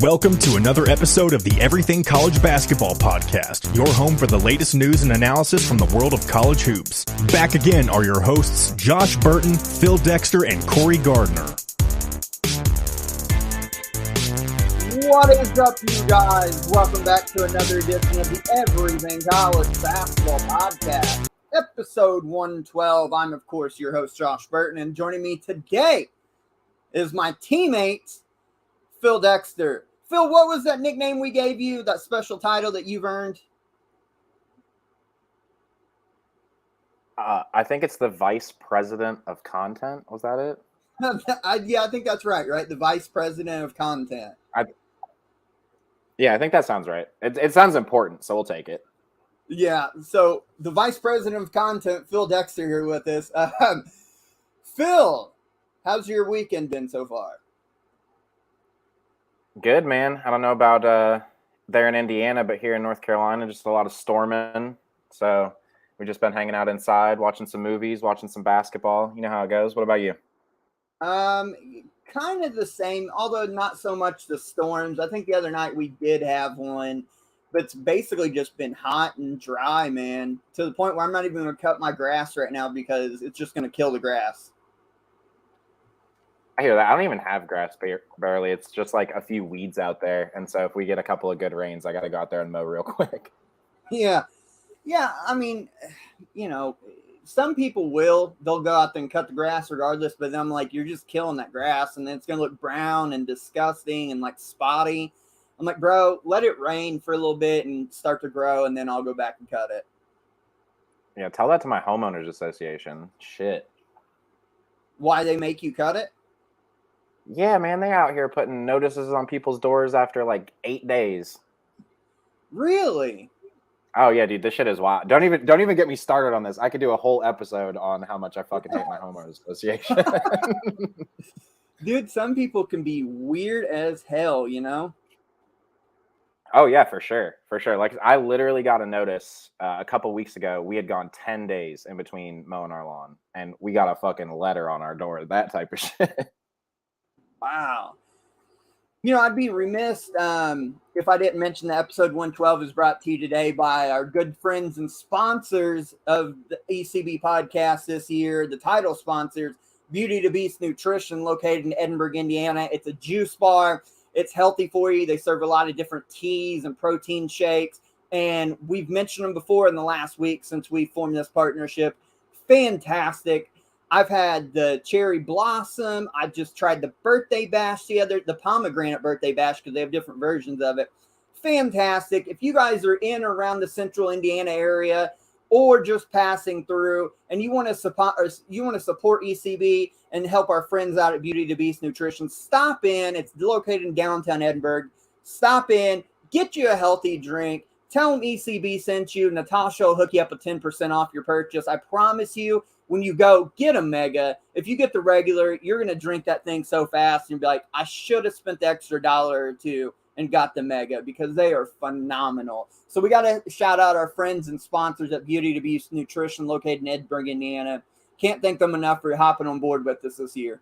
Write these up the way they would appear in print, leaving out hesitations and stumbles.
Welcome to another episode of the Everything College Basketball Podcast, your home for the latest news and analysis from the world of college hoops. Back again are your hosts, Josh Burton, Phil Dexter, and Corey Gardner. What is up, you guys? Welcome back to another edition of the Everything College Basketball Podcast, episode 112. I'm, of course, your host, Josh Burton, and joining me today is my teammate, Phil Dexter. Phil, what was that nickname we gave you, that special title that you've earned? I think it's the Vice President of Content. Was that it? I think that's right? The Vice President of Content. I think that sounds right. It sounds important, so we'll take it. Yeah, so the Vice President of Content, Phil Dexter, here with us. Phil, how's your weekend been so far? Good, man. I don't know about there in Indiana, but here in North Carolina, just a lot of storming. So we've just been hanging out inside, watching some movies, watching some basketball. You know how it goes. What about you? Kind of the same, although not so much the storms. I think the other night we did have one, but it's basically just been hot and dry, man, to the point where I'm not even going to cut my grass right now because it's just going to kill the grass. I hear that. I don't even have grass barely. It's just like a few weeds out there. And so if we get a couple of good rains, I got to go out there and mow real quick. Yeah. I mean, some people they'll go out there and cut the grass regardless, but then I'm like, you're just killing that grass and then it's going to look brown and disgusting and like spotty. I'm like, bro, let it rain for a little bit and start to grow and then I'll go back and cut it. Yeah, tell that to my homeowners association. Shit. Why they make you cut it? Yeah, man, they out here putting notices on people's doors after like 8 days. Really? Oh yeah, dude, this shit is wild. Don't even get me started on this. I could do a whole episode on how much I fucking hate my homeowners association. Dude, some people can be weird as hell, you know? Oh yeah, for sure. Like I literally got a notice a couple weeks ago. We had gone 10 days in between mowing our lawn, and we got a fucking letter on our door. That type of shit. Wow. I'd be remiss if I didn't mention that episode 112 is brought to you today by our good friends and sponsors of the ECB podcast this year, the title sponsors, Beauty to Beast Nutrition, located in Edinburgh, Indiana. It's a juice bar. It's healthy for you. They serve a lot of different teas and protein shakes, and we've mentioned them before in the last week since we formed this partnership. Fantastic. I've had the cherry blossom. I just tried the birthday bash the pomegranate birthday bash, because they have different versions of it. Fantastic. If you guys are in or around the central Indiana area or just passing through and you want to support ECB and help our friends out at Beauty to Beast Nutrition, stop in. It's located in downtown Edinburgh. Stop in, get you a healthy drink. Tell them ECB sent you. Natasha will hook you up with 10% off your purchase. I promise you, when you go, get a mega. If you get the regular, you're going to drink that thing so fast and be like, I should have spent the extra $1 or $2 and got the mega, because they are phenomenal. So we got to shout out our friends and sponsors at Beauty to Beast Nutrition, located in Edinburgh, Indiana. Can't thank them enough for hopping on board with us this year.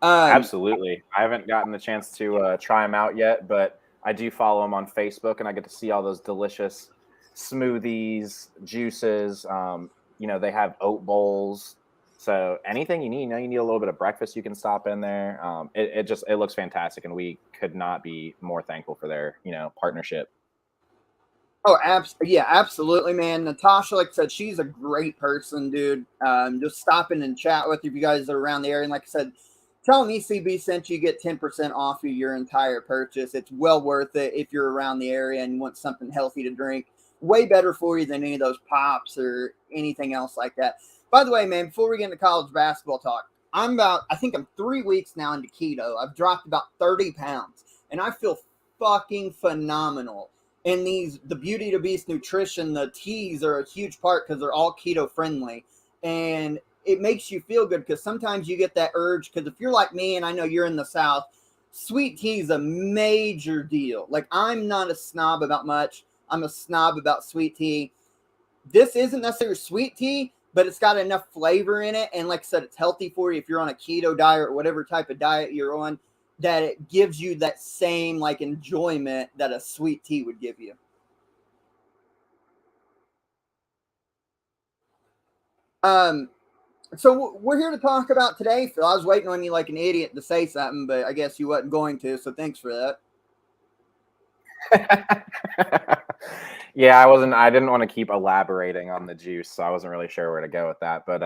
Absolutely. I haven't gotten the chance to try them out yet, but I do follow them on Facebook, and I get to see all those delicious smoothies, juices. They have oat bowls. So anything you need, you need a little bit of breakfast, you can stop in there. It looks fantastic, and we could not be more thankful for their, partnership. Oh, absolutely, man. Natasha, like I said, she's a great person, dude. Just stop in and chat with you if you guys are around the area. And like I said, tell them ECB sent you, get 10% off of your entire purchase. It's well worth it if you're around the area and you want something healthy to drink. Way better for you than any of those pops or anything else like that. By the way, man, before we get into college basketball talk, I'm 3 weeks now into keto. I've dropped about 30 pounds, and I feel fucking phenomenal. And the Beauty to Beast Nutrition, the teas are a huge part because they're all keto friendly. And it makes you feel good, because sometimes you get that urge, because if you're like me, and I know you're in the South, sweet tea is a major deal. Like, I'm not a snob about much. I'm a snob about sweet tea. This isn't necessarily sweet tea, but it's got enough flavor in it. And like I said, it's healthy for you if you're on a keto diet or whatever type of diet you're on. that it gives you that same like enjoyment that a sweet tea would give you. So we're here to talk about today, Phil. I was waiting on you like an idiot to say something, but I guess you wasn't going to, so thanks for that. Yeah, I didn't want to keep elaborating on the juice, so I wasn't really sure where to go with that. But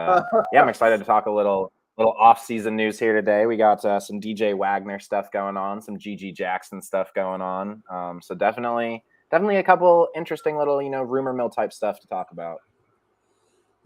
yeah, I'm excited to talk a little off-season news here today. We got some DJ Wagner stuff going on, some GG Jackson stuff going on. So definitely a couple interesting little, rumor mill type stuff to talk about.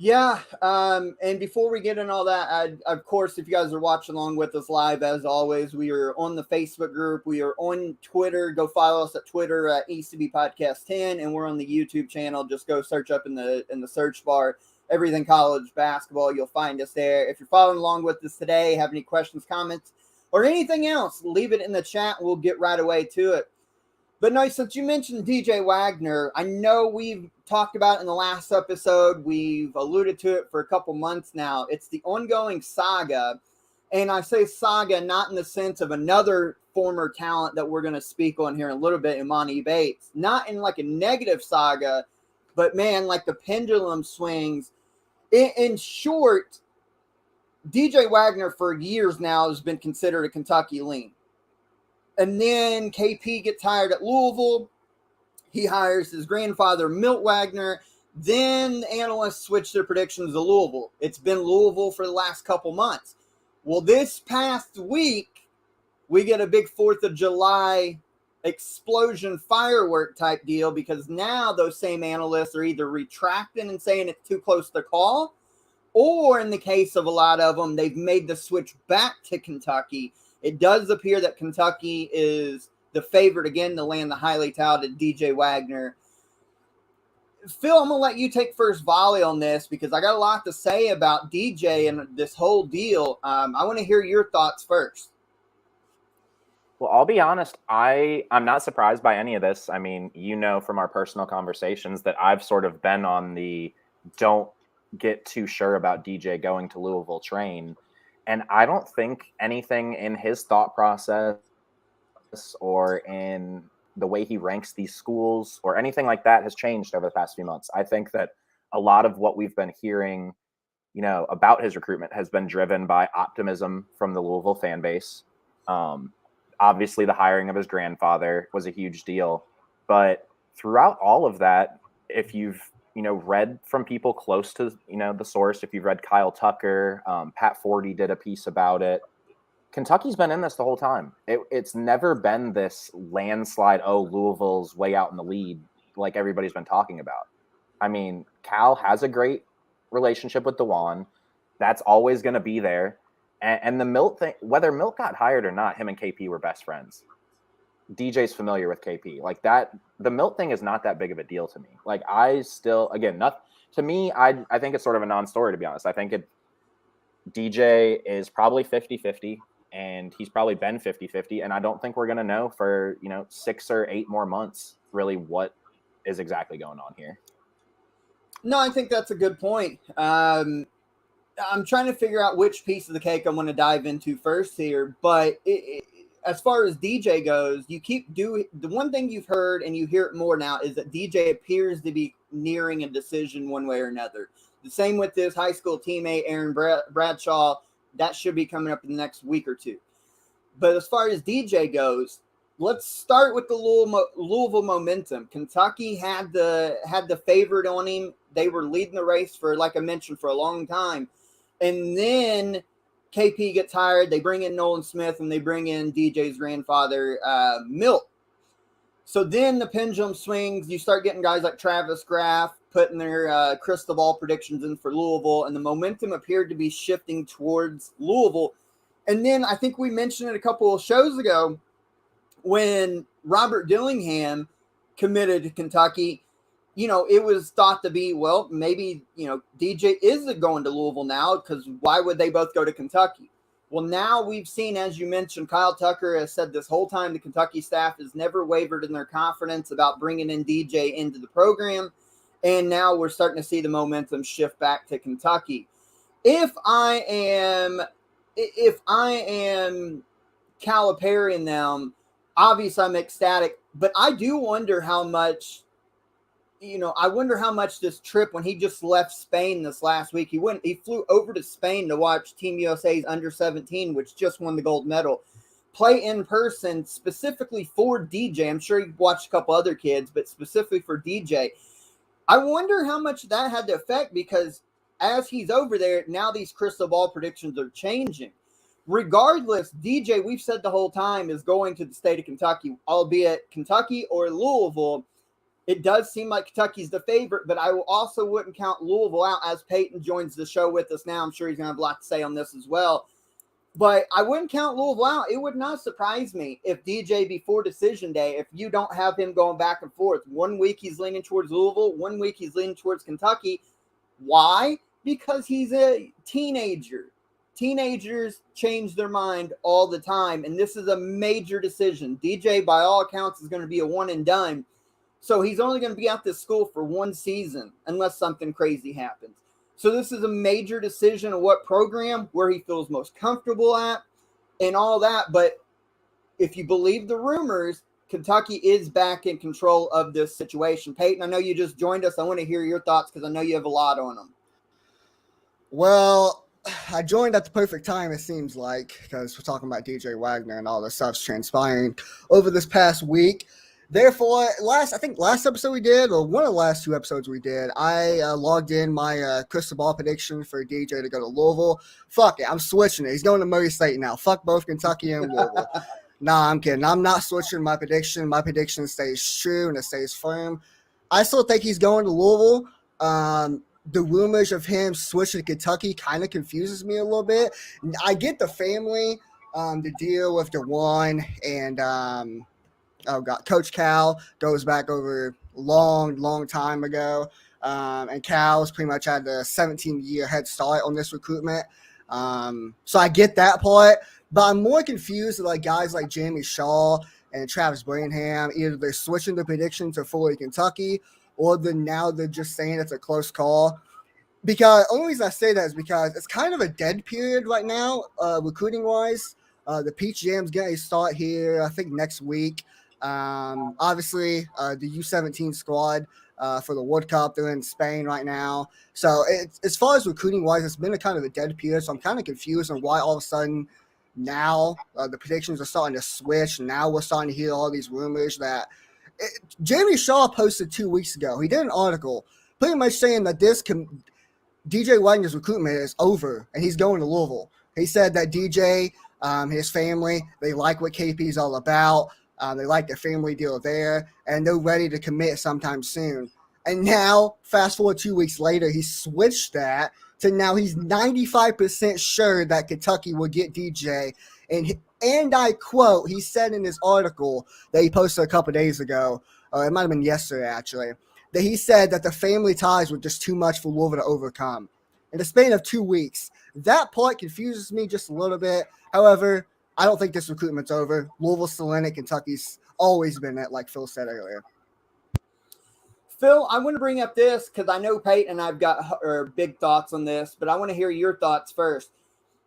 Yeah, and before we get in all that, of course, if you guys are watching along with us live, as always, we are on the Facebook group. We are on Twitter. Go follow us at Twitter at ECB Podcast 10, and we're on the YouTube channel. Just go search up in the search bar, Everything College Basketball. You'll find us there. If you're following along with us today, have any questions, comments, or anything else, leave it in the chat. We'll get right away to it. But no, since you mentioned DJ Wagner, I know we've talked about it in the last episode. We've alluded to it for a couple months now. It's the ongoing saga. And I say saga not in the sense of another former talent that we're going to speak on here in a little bit, Imani Bates. Not in like a negative saga, but man, like the pendulum swings. In short, DJ Wagner for years now has been considered a Kentucky lean. And then KP gets hired at Louisville. He hires his grandfather, Milt Wagner. Then the analysts switch their predictions to Louisville. It's been Louisville for the last couple months. Well, this past week, we get a big 4th of July explosion firework type deal because now those same analysts are either retracting and saying it's too close to call, or in the case of a lot of them, they've made the switch back to Kentucky. It does appear that Kentucky is the favorite again to land the highly touted DJ Wagner. Phil, I'm going to let you take first volley on this because I got a lot to say about DJ and this whole deal. I want to hear your thoughts first. Well, I'll be honest, I'm not surprised by any of this. I mean, from our personal conversations that I've sort of been on the don't get too sure about DJ going to Louisville train. And I don't think anything in his thought process or in the way he ranks these schools or anything like that has changed over the past few months. I think that a lot of what we've been hearing, about his recruitment has been driven by optimism from the Louisville fan base. Obviously, the hiring of his grandfather was a huge deal. But throughout all of that, if you've read from people close to, the source, if you've read Kyle Tucker, Pat Forty did a piece about it. Kentucky's been in this the whole time. It's never been this landslide, Louisville's way out in the lead like everybody's been talking about. I mean, Cal has a great relationship with DeJuan. That's always going to be there. And the Milt thing, whether Milt got hired or not, him and KP were best friends. DJ's familiar with KP. Like that, the Milt thing is not that big of a deal to me. Like I still, again, to me, I think it's sort of a non-story, to be honest. I think DJ is probably 50-50 and he's probably been 50-50. And I don't think we're going to know for, 6 or 8 more months, really what is exactly going on here. No, I think that's a good point. I'm trying to figure out which piece of the cake I'm going to dive into first here, but as far as DJ goes, the one thing you've heard and you hear it more now is that DJ appears to be nearing a decision one way or another. The same with his high school teammate, Aaron Bradshaw. That should be coming up in the next week or two. But as far as DJ goes, let's start with the Louisville momentum. Kentucky had the favorite on him. They were leading the race for, like I mentioned, for a long time. And then KP gets hired. They bring in Nolan Smith, and they bring in DJ's grandfather, Milt. So then the pendulum swings. You start getting guys like Travis Graff putting their crystal ball predictions in for Louisville, and the momentum appeared to be shifting towards Louisville. And then I think we mentioned it a couple of shows ago when Robert Dillingham committed to Kentucky. It was thought to be, well, maybe, DJ isn't going to Louisville now because why would they both go to Kentucky? Well, now we've seen, as you mentioned, Kyle Tucker has said this whole time the Kentucky staff has never wavered in their confidence about bringing in DJ into the program. And now we're starting to see the momentum shift back to Kentucky. If I am Calipari and them, obviously I'm ecstatic, but I do wonder how much, I wonder how much this trip, when he just left Spain this last week, he flew over to Spain to watch Team USA's under 17, which just won the gold medal, play in person specifically for DJ. I'm sure he watched a couple other kids, but specifically for DJ. I wonder how much that had to affect, because as he's over there, now these crystal ball predictions are changing. Regardless, DJ, we've said the whole time, is going to the state of Kentucky, albeit Kentucky or Louisville. It does seem like Kentucky's the favorite, but I also wouldn't count Louisville out, as Peyton joins the show with us now. I'm sure he's going to have a lot to say on this as well. But I wouldn't count Louisville out. It would not surprise me if DJ, before decision day, if you don't have him going back and forth, 1 week he's leaning towards Louisville, 1 week he's leaning towards Kentucky. Why? Because he's a teenager. Teenagers change their mind all the time, and this is a major decision. DJ, by all accounts, is going to be a one and done. So he's only going to be at this school for 1 season unless something crazy happens. So this is a major decision of what program, where he feels most comfortable at, and all that. But if you believe the rumors, Kentucky is back in control of this situation. Peyton, I know you just joined us. I want to hear your thoughts because I know you have a lot on them. Well, I joined at the perfect time, it seems like, because we're talking about DJ Wagner and all this stuff's transpiring over this past week. Therefore, last episode we did, or one of the last 2 episodes we did, I logged in my crystal ball prediction for DJ to go to Louisville. Fuck it, I'm switching it. He's going to Murray State now. Fuck both Kentucky and Louisville. Nah, I'm kidding. I'm not switching my prediction. My prediction stays true and it stays firm. I still think he's going to Louisville. The rumors of him switching to Kentucky kind of confuses me a little bit. I get the family, the deal with DeJuan and Coach Cal goes back over long time ago. And Cal's pretty much had the 17-year head start on this recruitment. So I get that part, but I'm more confused with like guys like Jamie Shaw and Travis Branham. Either they're switching the prediction to fully Kentucky, or now they're just saying it's a close call. Because the only reason I say that is because it's kind of a dead period right now, recruiting-wise. The Peach Jam's getting a start here, I think, next week. Obviously, the U17 squad for the World Cup, they're in Spain right now. So as far as recruiting-wise, it's been a kind of a dead period. So I'm kind of confused on why all of a sudden now the predictions are starting to switch. Now we're starting to hear all these rumors that Jamie Shaw posted 2 weeks ago. He did an article pretty much saying that DJ Wagner's recruitment is over and he's going to Louisville. He said that DJ, his family, they like what KP is all about. They like their family deal there, and they're ready to commit sometime soon. And now, fast forward 2 weeks later, he switched that to now he's 95% sure that Kentucky will get DJ. And I quote, he said in his article that he posted a couple days ago, or it might have been yesterday actually, that he said that the family ties were just too much for Louisville to overcome. In the span of 2 weeks, that part confuses me just a little bit. However, I don't think this recruitment's over. Louisville's still in it. Kentucky's always been it, like Phil said earlier. Phil, I want to bring up this because I know Peyton and I've got big thoughts on this, but I want to hear your thoughts first.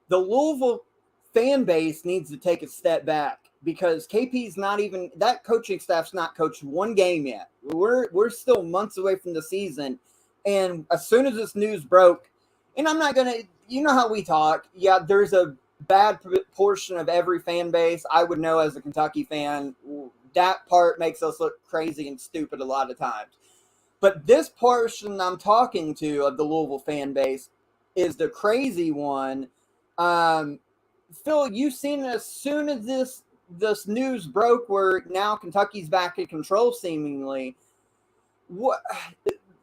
The Louisville fan base needs to take a step back because KP's not even – that coaching staff's not coached 1 game yet. We're still months away from the season, and as soon as this news broke, and I'm not going to – you know how we talk. Yeah, there's a bad portion of every fan base. I would know as a Kentucky fan, that part makes us look crazy and stupid a lot of times. But this portion I'm talking to of the Louisville fan base is the crazy one. Phil, you've seen it as soon as this news broke where now Kentucky's back in control seemingly.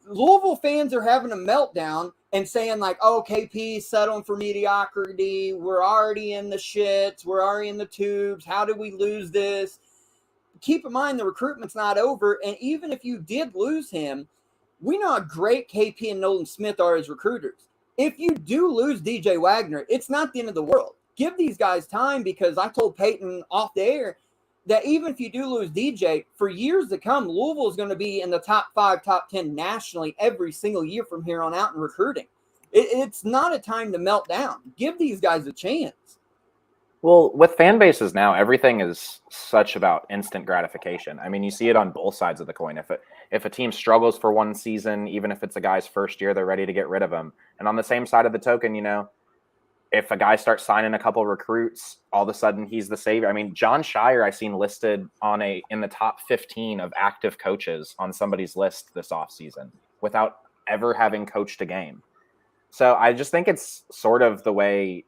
Louisville fans are having a meltdown and saying like, oh, KP settling for mediocrity. We're already in the shits. We're already in the tubes. How did we lose this? Keep in mind the recruitment's not over. And even if you did lose him, we know how great KP and Nolan Smith are as recruiters. If you do lose DJ Wagner, it's not the end of the world. Give these guys time because I told Peyton off the air that even if you do lose DJ, for years to come, Louisville is going to be in the top 5, top 10 nationally every single year from here on out in recruiting. It's not a time to melt down. Give these guys a chance. Well, with fan bases now, everything is such about instant gratification. I mean, you see it on both sides of the coin. If a team struggles for one season, even if it's a guy's first year, they're ready to get rid of him. And on the same side of the token, if a guy starts signing a couple recruits, all of a sudden he's the savior. I mean, John Shire, I seen listed in the top 15 of active coaches on somebody's list this offseason without ever having coached a game. So I just think it's sort of the way,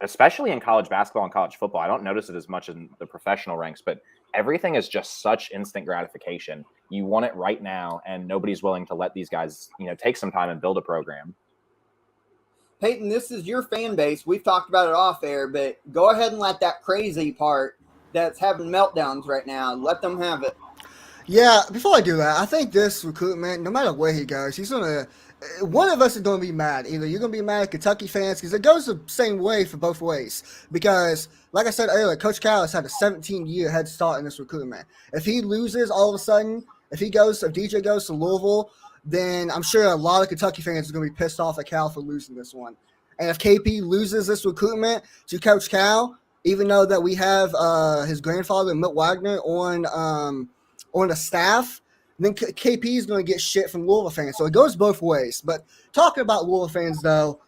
especially in college basketball and college football. I don't notice it as much in the professional ranks, but everything is just such instant gratification. You want it right now, and nobody's willing to let these guys, take some time and build a program. Peyton, this is your fan base. We've talked about it off air, but go ahead and let that crazy part that's having meltdowns right now, let them have it. Yeah, before I do that, I think this recruitment, no matter where he goes, he's going to – one of us is going to be mad. Either you're going to be mad at Kentucky fans, because it goes the same way for both ways. Because, like I said earlier, Coach Cal has had a 17-year head start in this recruitment. If he loses all of a sudden, if DJ goes to Louisville, then I'm sure a lot of Kentucky fans are going to be pissed off at Cal for losing this one. And if KP loses this recruitment to Coach Cal, even though that we have his grandfather, Milt Wagner, on the staff, then KP is going to get shit from Louisville fans. So it goes both ways. But talking about Louisville fans, though,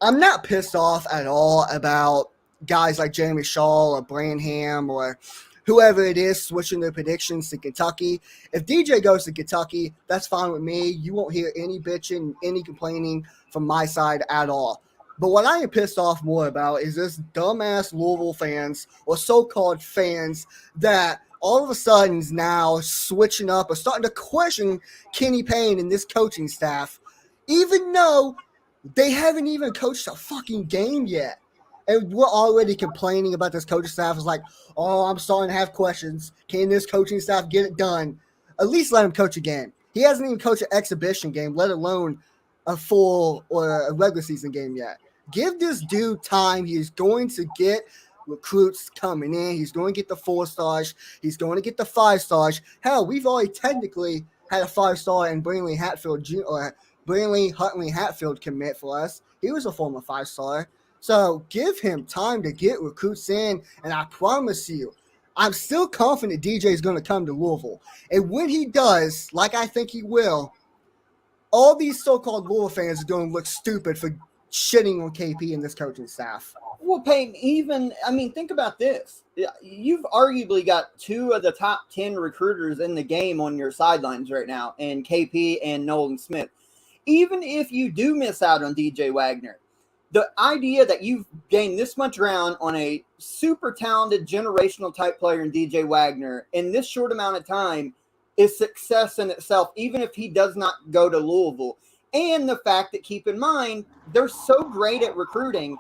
I'm not pissed off at all about guys like Jeremy Shaw or Branham or whoever it is switching their predictions to Kentucky. If DJ goes to Kentucky, that's fine with me. You won't hear any bitching, any complaining from my side at all. But what I am pissed off more about is this dumbass Louisville fans or so-called fans that all of a sudden is now switching up or starting to question Kenny Payne and this coaching staff, even though they haven't even coached a fucking game yet. And we're already complaining about this coaching staff. It's like, oh, I'm starting to have questions. Can this coaching staff get it done? At least let him coach a game. He hasn't even coached an exhibition game, let alone a full or a regular season game yet. Give this dude time. He's going to get recruits coming in. He's going to get the 4-stars. He's going to get the 5-stars. Hell, we've already technically had a 5-star in Brantley Huntley Hatfield commit for us. He was a former 5-star. So give him time to get recruits in, and I promise you, I'm still confident DJ is going to come to Louisville. And when he does, like I think he will, all these so-called Louisville fans are going to look stupid for shitting on KP and this coaching staff. Well, Peyton, think about this. You've arguably got 2 of the top 10 recruiters in the game on your sidelines right now, and KP and Nolan Smith. Even if you do miss out on DJ Wagner, the idea that you've gained this much ground on a super talented generational type player in DJ Wagner in this short amount of time is success in itself, even if he does not go to Louisville. And the fact that, keep in mind, they're so great at recruiting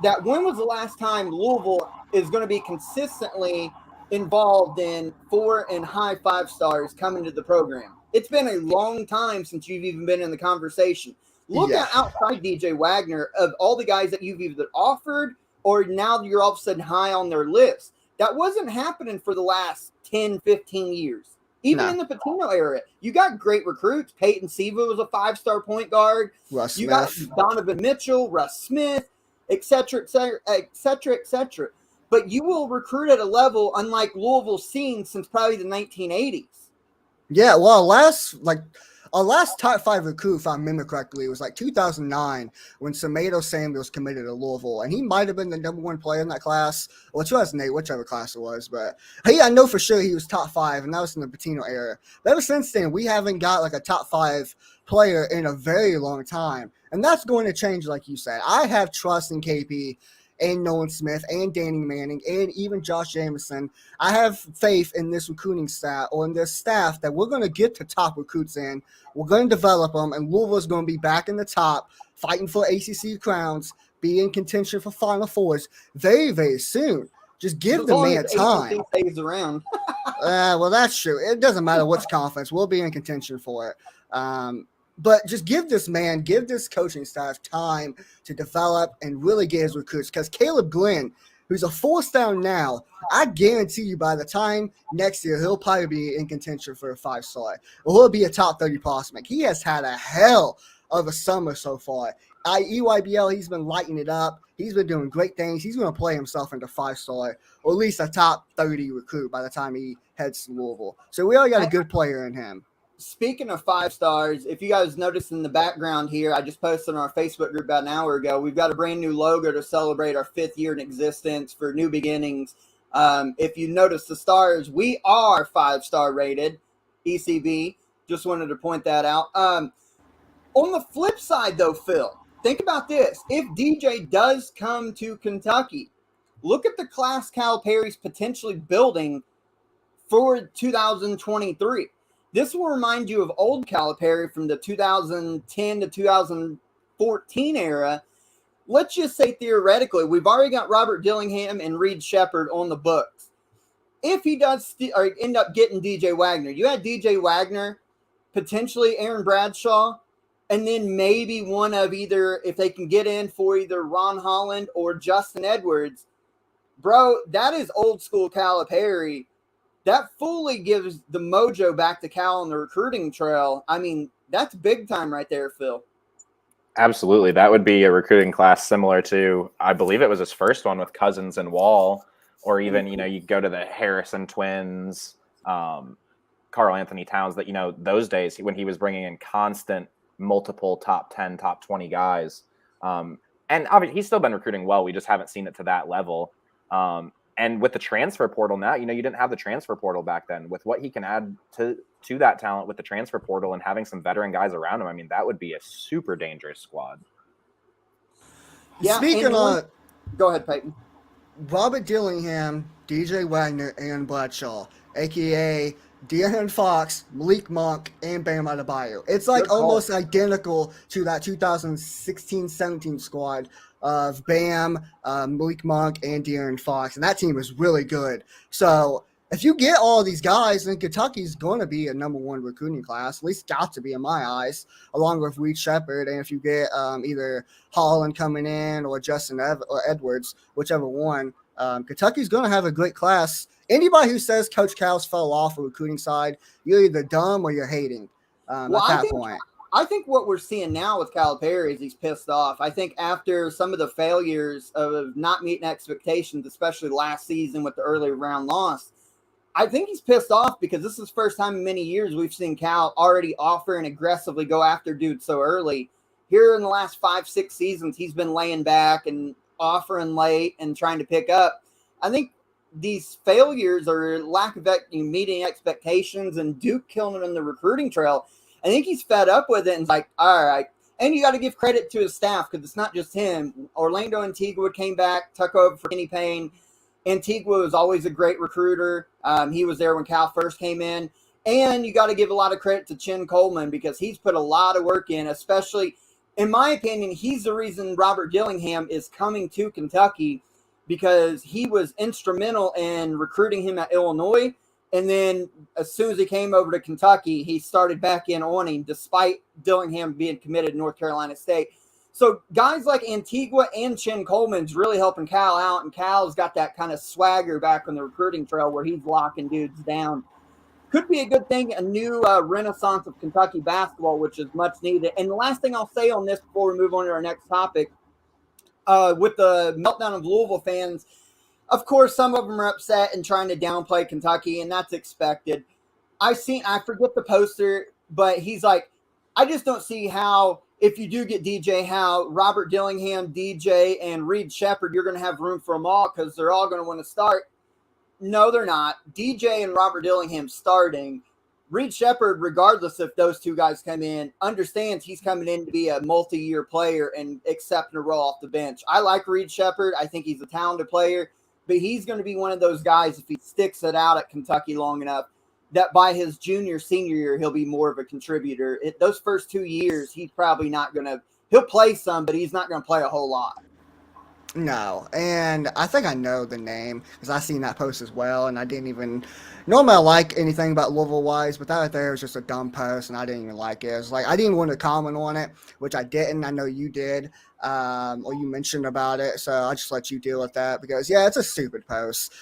that when was the last time Louisville is going to be consistently involved in 4 and high 5-stars coming to the program? It's been a long time since you've even been in the conversation. Look at outside DJ Wagner of all the guys that you've either offered or now you're all of a sudden high on their list. That wasn't happening for the last 10, 15 years. Even in the Patino era, you got great recruits. Peyton Siva was a 5-star point guard. Russ you Smith. got Donovan Mitchell, Russ Smith, et cetera, et cetera, et cetera, et cetera. But you will recruit at a level unlike Louisville's seen since probably the 1980s. Yeah, well, our last top 5 recruit, if I remember correctly, was like 2009 when Samedo Samuels committed to Louisville. And he might have been the number 1 player in that class, or 2008, whichever class it was. But I know for sure he was top 5, and that was in the Patino era. But ever since then, we haven't got like a top 5 player in a very long time. And that's going to change, like you said. I have trust in KP and Nolan Smith and Danny Manning and even Josh Jameson. I have faith in this recruiting staff or in this staff that we're going to get the top recruits in. We're going to develop them, and Louisville is going to be back in the top, fighting for ACC crowns, be in contention for Final Fours very, very soon. Just give the man time. Stays around. Well, that's true. It doesn't matter which conference. We'll be in contention for it. But just give this coaching staff time to develop and really get his recruits. Because Caleb Glenn, who's a 4-star now, I guarantee you by the time next year, he'll probably be in contention for a 5-star. Or he'll be a top 30 prospect. He has had a hell of a summer so far. EYBL, he's been lighting it up. He's been doing great things. He's going to play himself into 5-star, or at least a top 30 recruit by the time he heads to Louisville. So we already got a good player in him. Speaking of 5 stars, if you guys noticed in the background here, I just posted on our Facebook group about an hour ago, we've got a brand new logo to celebrate our 5th year in existence for New Beginnings. If you notice the stars, we are 5-star rated, ECB. Just wanted to point that out. On the flip side, though, Phil, think about this. If DJ does come to Kentucky, look at the class Calipari's potentially building for 2023. This will remind you of old Calipari from the 2010 to 2014 era. Let's just say theoretically, we've already got Robert Dillingham and Reed Shepherd on the books. If he does end up getting DJ Wagner, you had DJ Wagner, potentially Aaron Bradshaw, and then maybe one of either, if they can get in for either Ron Holland or Justin Edwards. Bro, that is old school Calipari. That fully gives the mojo back to Cal on the recruiting trail. I mean, that's big time right there, Phil. Absolutely. That would be a recruiting class similar to, I believe it was his first one with Cousins and Wall, or even, you go to the Harrison twins, Carl Anthony Towns, that, those days when he was bringing in constant multiple top 10, top 20 guys. And obviously he's still been recruiting well. We just haven't seen it to that level. And with the transfer portal now, you didn't have the transfer portal back then. With what he can add to that talent with the transfer portal and having some veteran guys around him, I mean, that would be a super dangerous squad. Yeah. Speaking of, go ahead, Peyton. Robert Dillingham, DJ Wagner, and Bradshaw, a.k.a. De'Aaron Fox, Malik Monk, and Bam Adebayo. It's like almost identical to that 2016-17 squad of Bam, Malik Monk, and De'Aaron Fox, and that team is really good. So if you get all these guys, then Kentucky's going to be a number 1 recruiting class, at least got to be in my eyes, along with Reed Shepherd. And if you get either Holland coming in or Justin or Edwards, whichever one, Kentucky's going to have a great class. Anybody who says Coach Cal's fell off the recruiting side, you're either dumb or you're hating at that point. I think what we're seeing now with Calipari is he's pissed off. I think after some of the failures of not meeting expectations, especially last season with the early round loss, I think he's pissed off because this is the first time in many years we've seen Cal already offer and aggressively go after dudes so early. Here in the last 5-6 seasons, he's been laying back and offering late and trying to pick up. I think these failures or lack of meeting expectations and Duke killing him in the recruiting trail, I think he's fed up with it and like, all right. And you got to give credit to his staff because it's not just him. Orlando Antigua came back, took over for Kenny Payne. Antigua was always a great recruiter. He was there when Cal first came in. And you got to give a lot of credit to Chin Coleman because he's put a lot of work in, especially, in my opinion, he's the reason Robert Dillingham is coming to Kentucky because he was instrumental in recruiting him at Illinois. And then as soon as he came over to Kentucky, he started back in on him despite Dillingham being committed to North Carolina State. So guys like Antigua and Chin Coleman's really helping Cal out, and Cal's got that kind of swagger back on the recruiting trail where he's locking dudes down. Could be a good thing, a new renaissance of Kentucky basketball, which is much needed. And the last thing I'll say on this before we move on to our next topic, with the meltdown of Louisville fans, of course, some of them are upset and trying to downplay Kentucky, and that's expected. I forget the poster, but he's like, I just don't see how, if you do get DJ, how Robert Dillingham, DJ, and Reed Shepherd, you're going to have room for them all because they're all going to want to start. No, they're not. DJ and Robert Dillingham starting. Reed Shepherd, regardless if those two guys come in, understands he's coming in to be a multi-year player and accepting a role off the bench. I like Reed Shepherd. I think he's a talented player. But he's going to be one of those guys, if he sticks it out at Kentucky long enough, that by his junior, senior year, he'll be more of a contributor. Those first 2 years, he's probably not going to – he'll play some, but he's not going to play a whole lot. No, and I think I know the name because I seen that post as well, and I didn't even normally I like anything about Louisville wise, but that right there was just a dumb post, and I didn't even like it. It was like I didn't want to comment on it, which I didn't. I know you did, or you mentioned about it, so I'll just let you deal with that because yeah, it's a stupid post.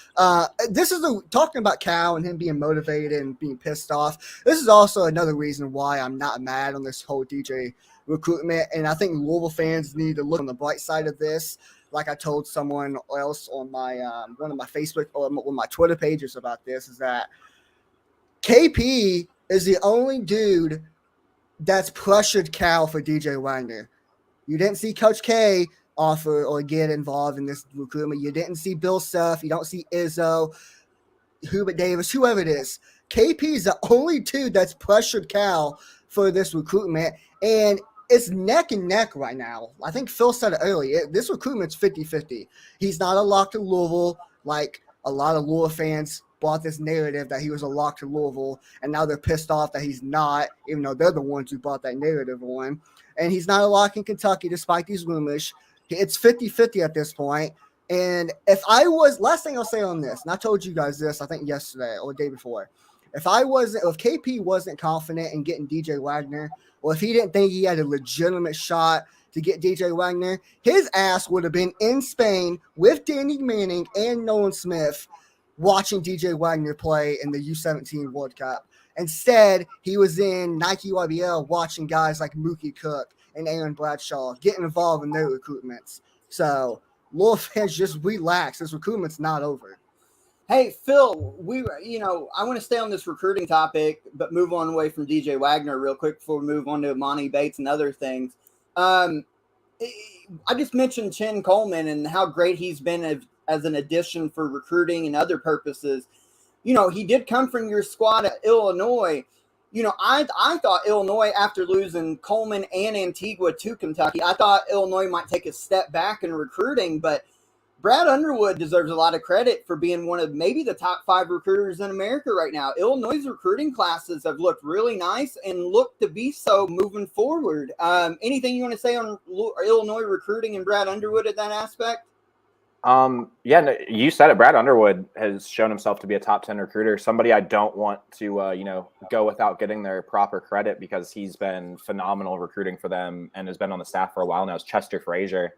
This is talking about Cal and him being motivated and being pissed off. This is also another reason why I'm not mad on this whole DJ recruitment. And I think Louisville fans need to look on the bright side of this. Like I told someone else on my one of my Facebook or on my Twitter pages about this, is that KP is the only dude that's pressured Cal for DJ Wagner. You didn't see Coach K offer or get involved in this recruitment. You didn't see Bill Self. You don't see Izzo, Hubert Davis, whoever it is. KP is the only dude that's pressured Cal for this recruitment, and it's neck and neck right now. I think Phil said it earlier. This recruitment's 50-50. He's not a lock to Louisville like a lot of Louisville fans bought this narrative that he was a lock to Louisville, and now they're pissed off that he's not, even though they're the ones who bought that narrative on. And he's not a lock in Kentucky despite these rumors. It's 50-50 at this point. And if I was, last thing I'll say on this, and I told you guys this, I think yesterday or the day before, if KP wasn't confident in getting DJ Wagner, or if he didn't think he had a legitimate shot to get DJ Wagner, his ass would have been in Spain with Danny Manning and Nolan Smith watching DJ Wagner play in the U17 World Cup. Instead, he was in Nike YBL watching guys like Mookie Cook and Aaron Bradshaw getting involved in their recruitments. So, Louisville fans, just relax. This recruitment's not over. Hey, Phil, I want to stay on this recruiting topic, but move on away from DJ Wagner real quick before we move on to Monty Bates and other things. I just mentioned Chin Coleman and how great he's been as an addition for recruiting and other purposes. He did come from your squad at Illinois. I thought Illinois, after losing Coleman and Antigua to Kentucky, I thought Illinois might take a step back in recruiting, but Brad Underwood deserves a lot of credit for being one of maybe the top 5 recruiters in America right now. Illinois' recruiting classes have looked really nice and look to be so moving forward. Anything you want to say on Illinois recruiting and Brad Underwood at that aspect? You said it. Brad Underwood has shown himself to be a top 10 recruiter, somebody I don't want to, go without getting their proper credit, because he's been phenomenal recruiting for them and has been on the staff for a while now. Is Chester Frazier.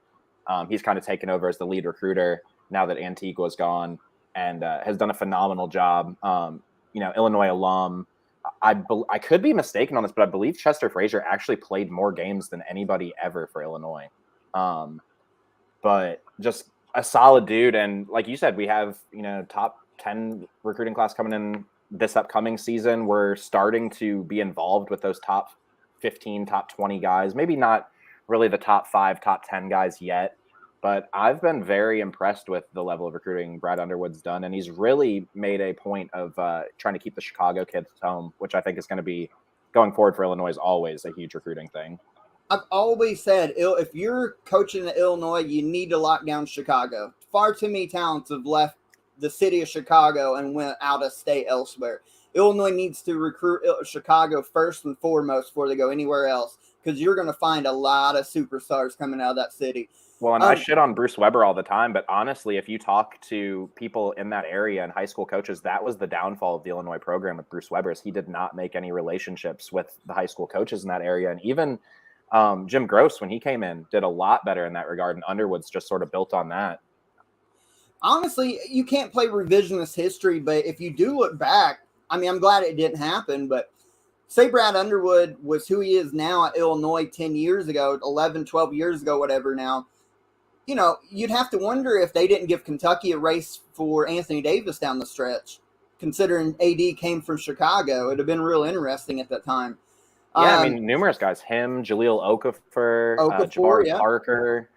He's kind of taken over as the lead recruiter now that Antigua's gone, and has done a phenomenal job. Illinois alum. I could be mistaken on this, but I believe Chester Frazier actually played more games than anybody ever for Illinois. But just a solid dude. And like you said, we have, top 10 recruiting class coming in this upcoming season. We're starting to be involved with those top 15, top 20 guys, maybe not really the top 5, top 10 guys yet, but I've been very impressed with the level of recruiting Brad Underwood's done. And he's really made a point of trying to keep the Chicago kids home, which I think is going to be, going forward for Illinois, is always a huge recruiting thing. I've always said, if you're coaching at Illinois, you need to lock down Chicago. Far too many talents have left the city of Chicago and went out of state elsewhere. Illinois needs to recruit Chicago first and foremost before they go anywhere else, because you're going to find a lot of superstars coming out of that city. Well, and I shit on Bruce Weber all the time, but honestly, if you talk to people in that area and high school coaches, that was the downfall of the Illinois program with Bruce Weber, is he did not make any relationships with the high school coaches in that area. And even Jim Gross, when he came in, did a lot better in that regard, and Underwood's just sort of built on that. Honestly, you can't play revisionist history, but if you do look back, I'm glad it didn't happen, but say Brad Underwood was who he is now at Illinois 10 years ago, 11, 12 years ago, whatever now, you'd have to wonder if they didn't give Kentucky a race for Anthony Davis down the stretch, considering AD came from Chicago. It would have been real interesting at that time. Yeah, numerous guys. Him, Jaleel Okafor, Jabari Parker.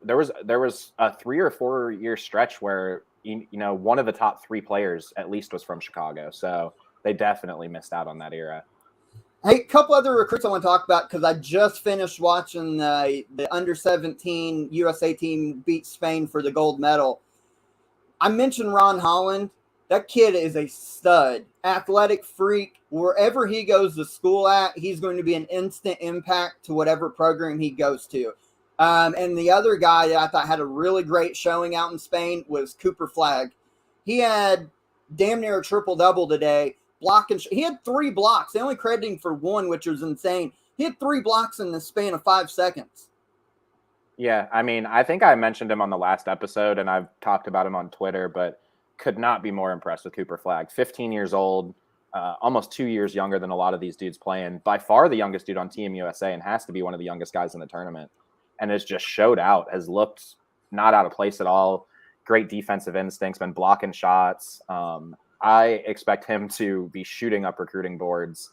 There was a 3 or 4 year stretch where one of the top 3 players at least was from Chicago. So they definitely missed out on that era. Hey, a couple other recruits I want to talk about, because I just finished watching the under-17 USA team beat Spain for the gold medal. I mentioned Ron Holland. That kid is a stud, athletic freak. Wherever he goes to school at, he's going to be an instant impact to whatever program he goes to. And the other guy that I thought had a really great showing out in Spain was Cooper Flagg. He had damn near a triple-double today. He had 3 blocks. They only credited him for 1, which was insane. He had 3 blocks in the span of 5 seconds. Yeah, I think I mentioned him on the last episode, and I've talked about him on Twitter, but could not be more impressed with Cooper Flagg. 15 years old, almost 2 years younger than a lot of these dudes playing. By far the youngest dude on Team USA and has to be one of the youngest guys in the tournament. And has just showed out, has looked not out of place at all. Great defensive instincts, been blocking shots. I expect him to be shooting up recruiting boards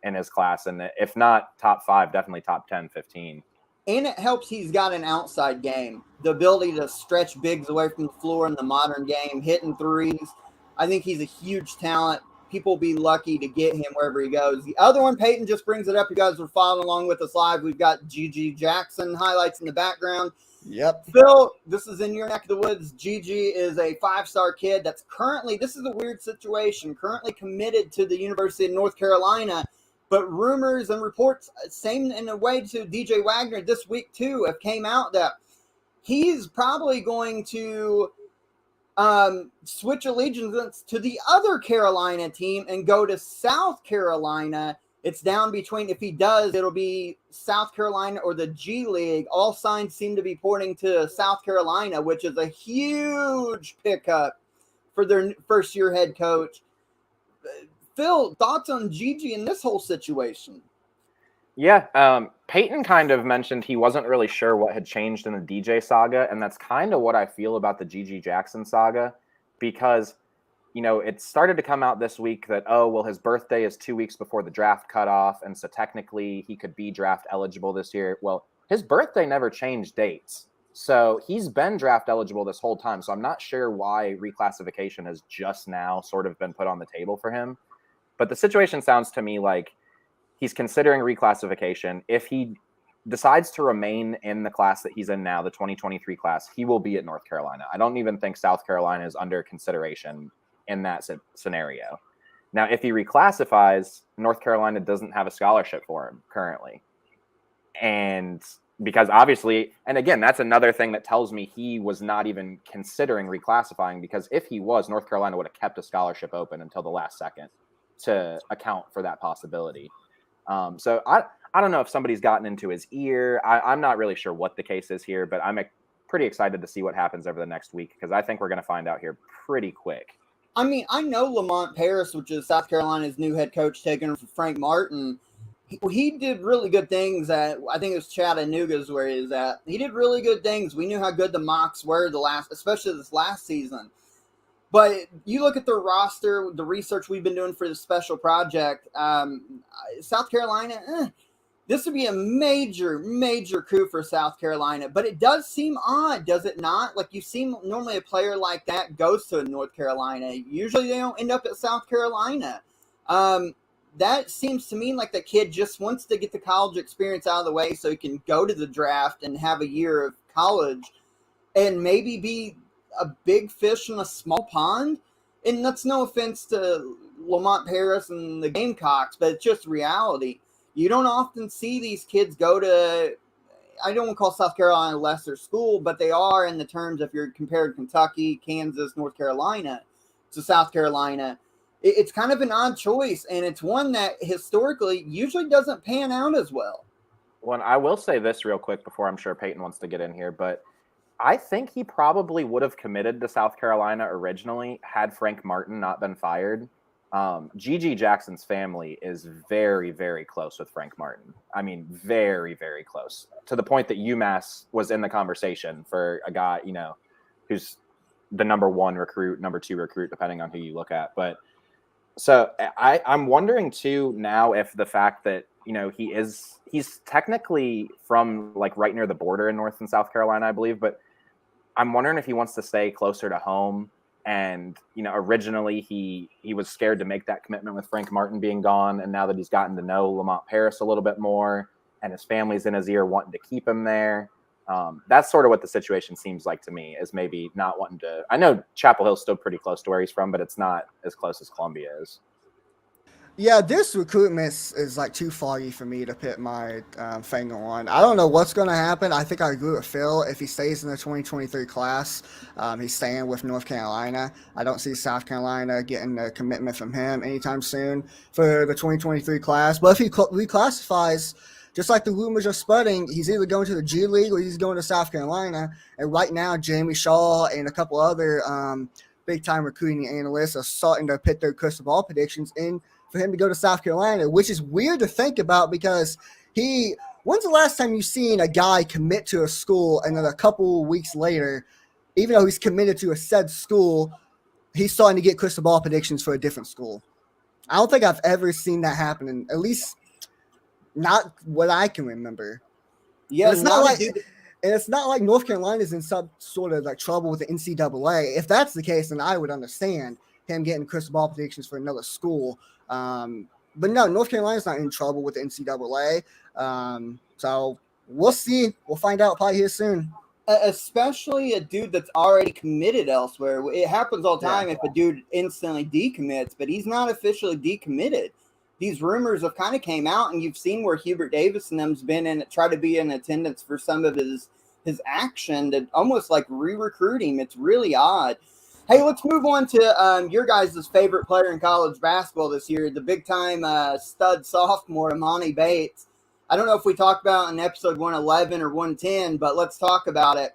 in his class. And if not top 5, definitely top 10, 15. And it helps he's got an outside game. The ability to stretch bigs away from the floor in the modern game, hitting threes. I think he's a huge talent. People will be lucky to get him wherever he goes. The other one, Peyton just brings it up. You guys were following along with us live. We've got Gigi Jackson highlights in the background. Yep. Phil, this is in your neck of the woods. Gigi is a 5-star kid that's currently, this is a weird situation, currently committed to the University of North Carolina. But rumors and reports, same in a way to DJ Wagner this week too, have came out that he's probably going to switch allegiance to the other Carolina team and go to South Carolina. It's down between, if he does, it'll be South Carolina or the G League. All signs seem to be pointing to South Carolina, which is a huge pickup for their first-year head coach. Phil, thoughts on Gigi in this whole situation? Yeah, Peyton kind of mentioned he wasn't really sure what had changed in the DJ saga, and that's kind of what I feel about the Gigi Jackson saga, because, you know, it started to come out this week that, oh, well, his birthday is 2 weeks before the draft cutoff, and so technically he could be draft eligible this year. Well, his birthday never changed dates, so he's been draft eligible this whole time, so I'm not sure why reclassification has just now sort of been put on the table for him. But the situation sounds to me like he's considering reclassification. If he decides to remain in the class that he's in now, the 2023 class, he will be at North Carolina. I don't even think South Carolina is under consideration in that scenario. Now, if he reclassifies, North Carolina doesn't have a scholarship for him currently. And because obviously, and again, that's another thing that tells me he was not even considering reclassifying, because if he was, North Carolina would have kept a scholarship open until the last second to account for that possibility. So I don't know if somebody's gotten into his ear. I'm not really sure what the case is here, but I'm pretty excited to see what happens over the next week, because I think we're going to find out here pretty quick. I mean, I know Lamont Paris, which is South Carolina's new head coach, taking over from Frank Martin. He did really good things at, I think it was Chattanooga's where he was at. He did really good things. We knew how good the Mocs were especially this last season. But you look at the roster, the research we've been doing for this special project, South Carolina, this would be a major, major coup for South Carolina. But it does seem odd, does it not? Like, you see normally a player like that goes to North Carolina. Usually they don't end up at South Carolina. That seems to me like the kid just wants to get the college experience out of the way so he can go to the draft and have a year of college and maybe be a big fish in a small pond. And that's no offense to Lamont Paris and the Gamecocks, but it's just reality. You don't often see these kids go to, I don't want to call South Carolina a lesser school, but they are in the terms, if you're compared Kentucky, Kansas, North Carolina to South Carolina. It's kind of an odd choice, and it's one that historically usually doesn't pan out as well. Well, I will say this real quick before I'm sure Peyton wants to get in here, but I think he probably would have committed to South Carolina originally had Frank Martin not been fired. Gigi Jackson's family is very, very close with Frank Martin. I mean, very, very close, to the point that UMass was in the conversation for a guy, you know, who's the number 1 recruit, number 2 recruit, depending on who you look at. But so I'm wondering too now if the fact that, you know, he's technically from like right near the border in North and South Carolina, I believe, but I'm wondering if he wants to stay closer to home. And, you know, originally he was scared to make that commitment with Frank Martin being gone. And now that he's gotten to know Lamont Paris a little bit more and his family's in his ear wanting to keep him there. That's sort of what the situation seems like to me, is maybe not wanting to. I know Chapel Hill's still pretty close to where he's from, but it's not as close as Columbia is. Yeah, this recruitment is like too foggy for me to put my finger on. I don't know what's going to happen. I think I agree with Phil. If he stays in the 2023 class, he's staying with North Carolina. I don't see South Carolina getting a commitment from him anytime soon for the 2023 class. But if he reclassifies, just like the rumors are spreading, he's either going to the G League or he's going to South Carolina. And right now, Jamie Shaw and a couple other big-time recruiting analysts are starting to put their crystal ball predictions in for him to go to South Carolina, which is weird to think about because when's the last time you've seen a guy commit to a school and then a couple weeks later, even though he's committed to a said school, he's starting to get crystal ball predictions for a different school? I don't think I've ever seen that happen, and at least not what I can remember. Yeah, and it's not like North Carolina's in some sort of like trouble with the NCAA. If that's the case, then I would understand him getting crystal ball predictions for another school. But no, North Carolina's not in trouble with the NCAA. So we'll see. We'll find out probably here soon. Especially a dude that's already committed elsewhere. It happens all the time if a dude instantly decommits, but he's not officially decommitted. These rumors have kind of came out, and you've seen where Hubert Davis and them's been in, try to be in attendance for some of his action to almost like re-recruit him. It's really odd. Hey, let's move on to your guys' favorite player in college basketball this year, the big-time stud sophomore, Imani Bates. I don't know if we talked about in episode 111 or 110, but let's talk about it.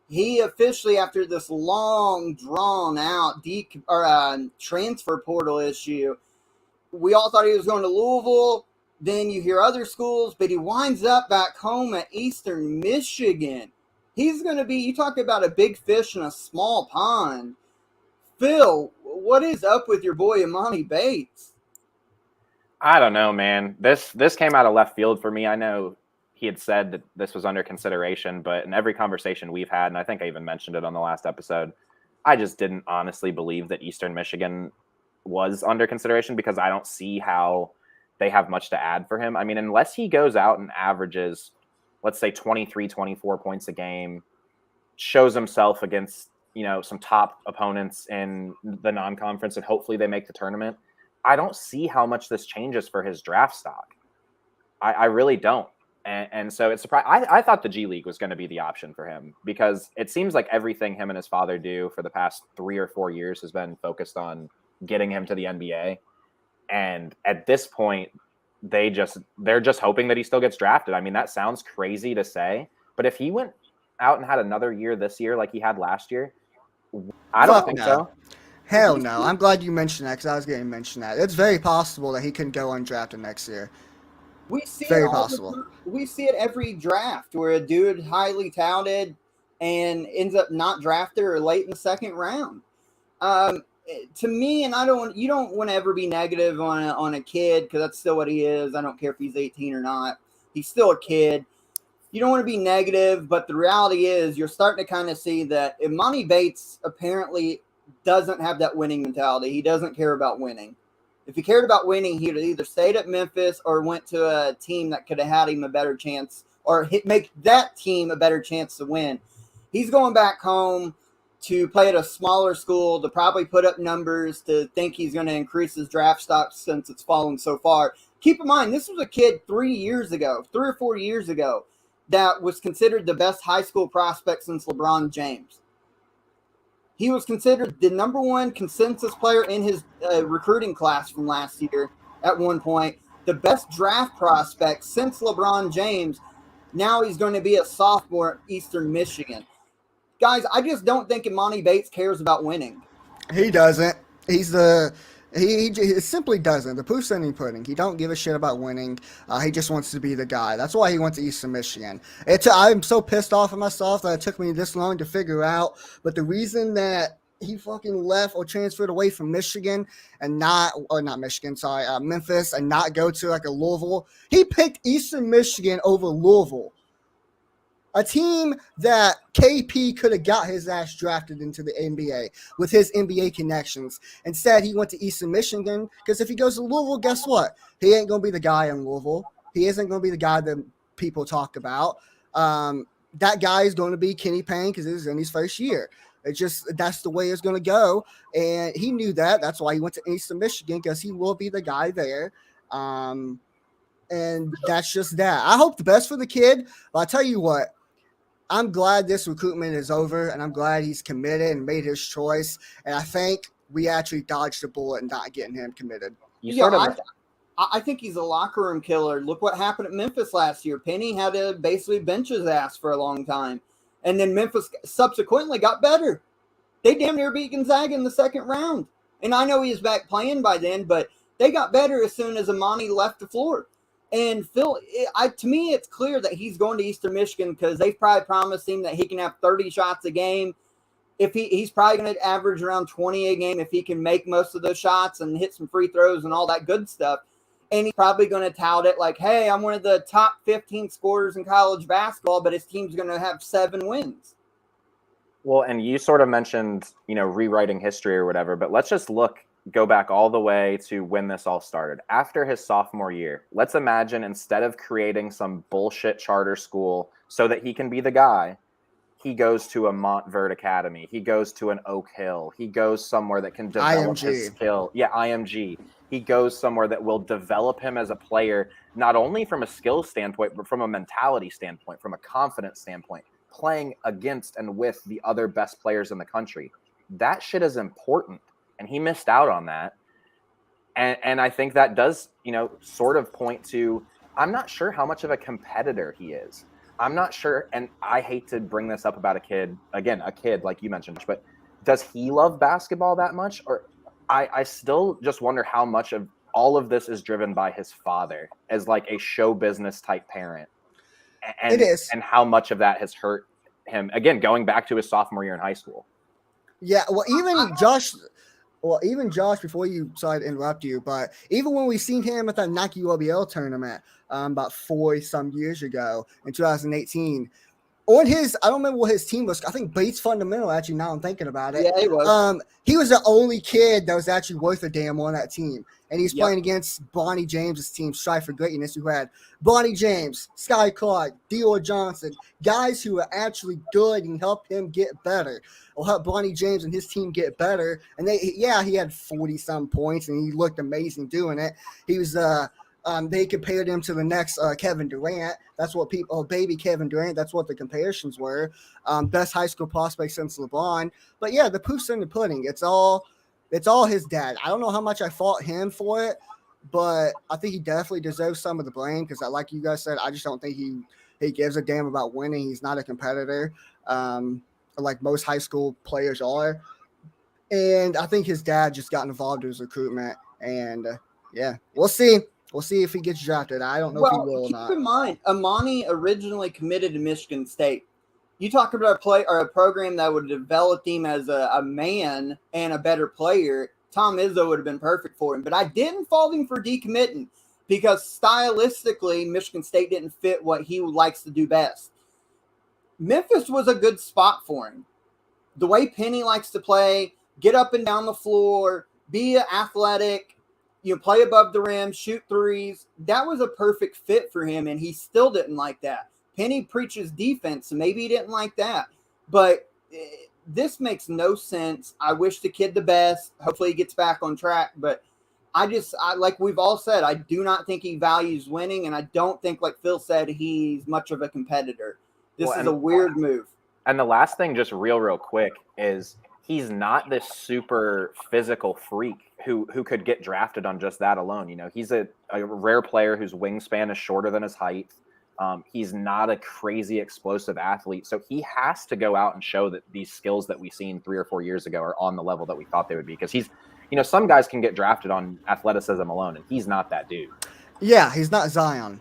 He officially, after this long, drawn-out transfer portal issue, we all thought he was going to Louisville. Then you hear other schools, but he winds up back home at Eastern Michigan. He's going to be, you talk about a big fish in a small pond. Phil, what is up with your boy Imani Bates? I don't know, man. This came out of left field for me. I know he had said that this was under consideration, but in every conversation we've had, and I think I even mentioned it on the last episode, I just didn't honestly believe that Eastern Michigan was under consideration because I don't see how they have much to add for him. I mean, unless he goes out and averages, let's say 23, 24 points a game, shows himself against, some top opponents in the non-conference, and hopefully they make the tournament, I don't see how much this changes for his draft stock. I really don't. And so it's surprising. I thought the G League was going to be the option for him because it seems like everything him and his father do for the past 3 or 4 years has been focused on getting him to the NBA. And at this point, they're just hoping that he still gets drafted. I mean, that sounds crazy to say, but if he went out and had another year this year like he had last year, I don't think so. Hell no. I'm glad you mentioned that because I was going to mention that. It's very possible that he can go undrafted next year. We see very possible. We see it every draft where a dude highly touted and ends up not drafted or late in the second round. To me, and you don't want to ever be negative on a kid because that's still what he is. I don't care if he's 18 or not. He's still a kid. You don't want to be negative, but the reality is you're starting to kind of see that Imani Bates apparently doesn't have that winning mentality. He doesn't care about winning. If he cared about winning, he would have either stayed at Memphis or went to a team that could have had him a better chance or make that team a better chance to win. He's going back home to play at a smaller school, to probably put up numbers, to think he's going to increase his draft stock since it's fallen so far. Keep in mind, this was a kid 3 or 4 years ago, that was considered the best high school prospect since LeBron James. He was considered the number one consensus player in his recruiting class from last year at one point, the best draft prospect since LeBron James. Now he's going to be a sophomore at Eastern Michigan. Guys, I just don't think Imani Bates cares about winning. He doesn't. He simply doesn't. The proof's in the pudding. He don't give a shit about winning. He just wants to be the guy. That's why he went to Eastern Michigan. I'm so pissed off at myself that it took me this long to figure out. But the reason that he fucking left or transferred away from Michigan and Memphis and not go to like a Louisville, he picked Eastern Michigan over Louisville. A team that KP could have got his ass drafted into the NBA with his NBA connections. Instead, he went to Eastern Michigan because if he goes to Louisville, guess what? He ain't going to be the guy in Louisville. He isn't going to be the guy that people talk about. That guy is going to be Kenny Payne because he's in his first year. That's the way it's going to go. And he knew that. That's why he went to Eastern Michigan because he will be the guy there. And that's just that. I hope the best for the kid. But I'll tell you what. I'm glad this recruitment is over, and I'm glad he's committed and made his choice. And I think we actually dodged a bullet in not getting him committed. I think he's a locker room killer. Look what happened at Memphis last year. Penny had to basically bench his ass for a long time. And then Memphis subsequently got better. They damn near beat Gonzaga in the second round. And I know he was back playing by then, but They got better as soon as Amani left the floor. And Phil, to me, it's clear that he's going to Eastern Michigan because they've probably promised him that he can have 30 shots a game. If he's probably going to average around 20 a game if he can make most of those shots and hit some free throws and all that good stuff. And he's probably going to tout it like, hey, I'm one of the top 15 scorers in college basketball, but his team's going to have 7 wins. Well, and you sort of mentioned, rewriting history or whatever, but let's just go back all the way to when this all started. After his sophomore year, let's imagine instead of creating some bullshit charter school so that he can be the guy, he goes to a Montverde Academy. He goes to an Oak Hill. He goes somewhere that can develop his skill. Yeah, IMG. He goes somewhere that will develop him as a player, not only from a skill standpoint, but from a mentality standpoint, from a confidence standpoint, playing against and with the other best players in the country. That shit is important. And he missed out on that. And I think that does, sort of point to, I'm not sure how much of a competitor he is. I'm not sure. And I hate to bring this up about a kid like you mentioned, but does he love basketball that much? Or I still just wonder how much of all of this is driven by his father as like a show business type parent. And, it is. And how much of that has hurt him, again, going back to his sophomore year in high school. Yeah. Well, even Josh, before you, sorry to interrupt you, but even when we seen him at that Nike OBL tournament about 4 some years ago in 2018, on his, I don't remember what his team was. I think Bates Fundamental, actually, now I'm thinking about it. Yeah, he was. He was the only kid that was actually worth a damn on that team. And he's playing against Bonnie James's team, Strive for Greatness, who had Bonnie James, Sky Clark, Dior Johnson, guys who were actually good and helped him get better. Or help Bonnie James and his team get better. And he had 40-some points, and he looked amazing doing it. He was they compared him to the next Kevin Durant. That's what baby Kevin Durant. That's what the comparisons were. Best high school prospect since LeBron. But yeah, the proof's in the pudding. It's all his dad. I don't know how much I fought him for it, but I think he definitely deserves some of the blame because, like you guys said, I just don't think he gives a damn about winning. He's not a competitor, like most high school players are. And I think his dad just got involved in his recruitment. And yeah, we'll see. We'll see if he gets drafted. I don't know if he will or not. Keep in mind, Amani originally committed to Michigan State. You talk about a program that would have developed him as a man and a better player. Tom Izzo would have been perfect for him. But I didn't fault him for decommitting because stylistically, Michigan State didn't fit what he likes to do best. Memphis was a good spot for him. The way Penny likes to play, get up and down the floor, be athletic, play above the rim, shoot threes. That was a perfect fit for him, and he still didn't like that. Penny preaches defense, so maybe he didn't like that. But this makes no sense. I wish the kid the best. Hopefully he gets back on track. But I like we've all said, I do not think he values winning, and I don't think, like Phil said, he's much of a competitor. This is a weird move. And the last thing, just real quick, is he's not this super physical freak who could get drafted on just that alone. He's a rare player whose wingspan is shorter than his height. He's not a crazy explosive athlete. So he has to go out and show that these skills that we've seen 3 or 4 years ago are on the level that we thought they would be. Because he's, some guys can get drafted on athleticism alone, and he's not that dude. Yeah, he's not Zion.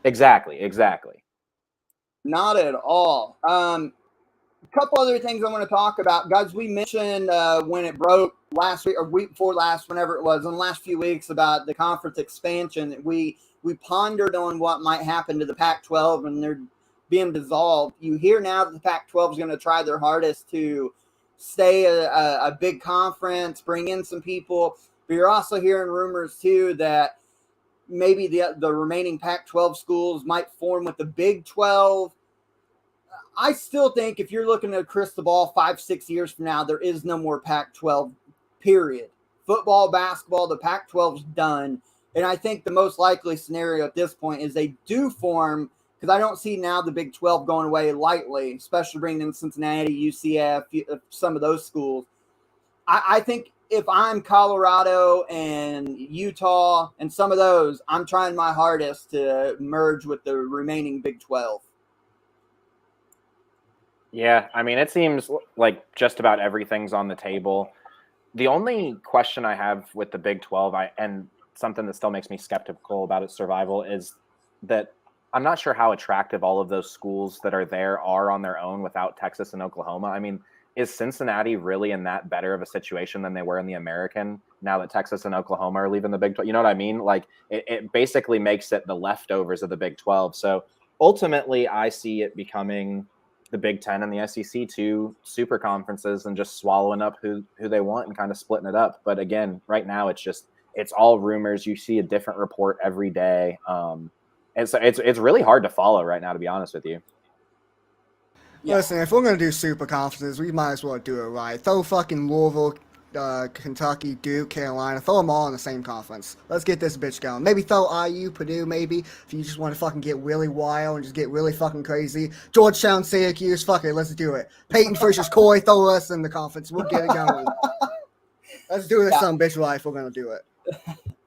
Exactly. Not at all. A couple other things I want to talk about. Guys, we mentioned when it broke last week or week before last, whenever it was, in the last few weeks about the conference expansion. We pondered on what might happen to the Pac-12 and they're being dissolved. You hear now that the Pac-12 is going to try their hardest to stay a big conference, bring in some people. But you're also hearing rumors, too, that maybe the remaining Pac-12 schools might form with the Big 12. I still think if you're looking at a crystal ball 5-6 years from now, there is no more Pac-12, period. Football, basketball, the Pac-12's done. And I think the most likely scenario at this point is they do form, because I don't see now the Big 12 going away lightly, especially bringing in Cincinnati, UCF, some of those schools. I think if I'm Colorado and Utah and some of those, I'm trying my hardest to merge with the remaining Big 12. Yeah, I mean, it seems like just about everything's on the table. The only question I have with the Big 12, and something that still makes me skeptical about its survival is that I'm not sure how attractive all of those schools that are there are on their own without Texas and Oklahoma. I mean, is Cincinnati really in that better of a situation than they were in the American now that Texas and Oklahoma are leaving the Big 12? You know what I mean? Like, it basically makes it the leftovers of the Big 12. So ultimately, I see it becoming the Big 10 and the SEC, two super conferences, and just swallowing up who they want and kind of splitting it up. But again, right now, it's all rumors. You see a different report every day. And so it's really hard to follow right now, to be honest with you. Yeah. Listen, if we're going to do super conferences, we might as well do it right. Throw fucking Louisville, Kentucky, Duke, Carolina. Throw them all in the same conference. Let's get this bitch going. Maybe throw IU, Purdue, maybe, if you just want to fucking get really wild and just get really fucking crazy. Georgetown, Syracuse, fuck it, let's do it. Peyton versus Coy, throw us in the conference. We'll get it going. Let's do this some bitch life. We're going to do it.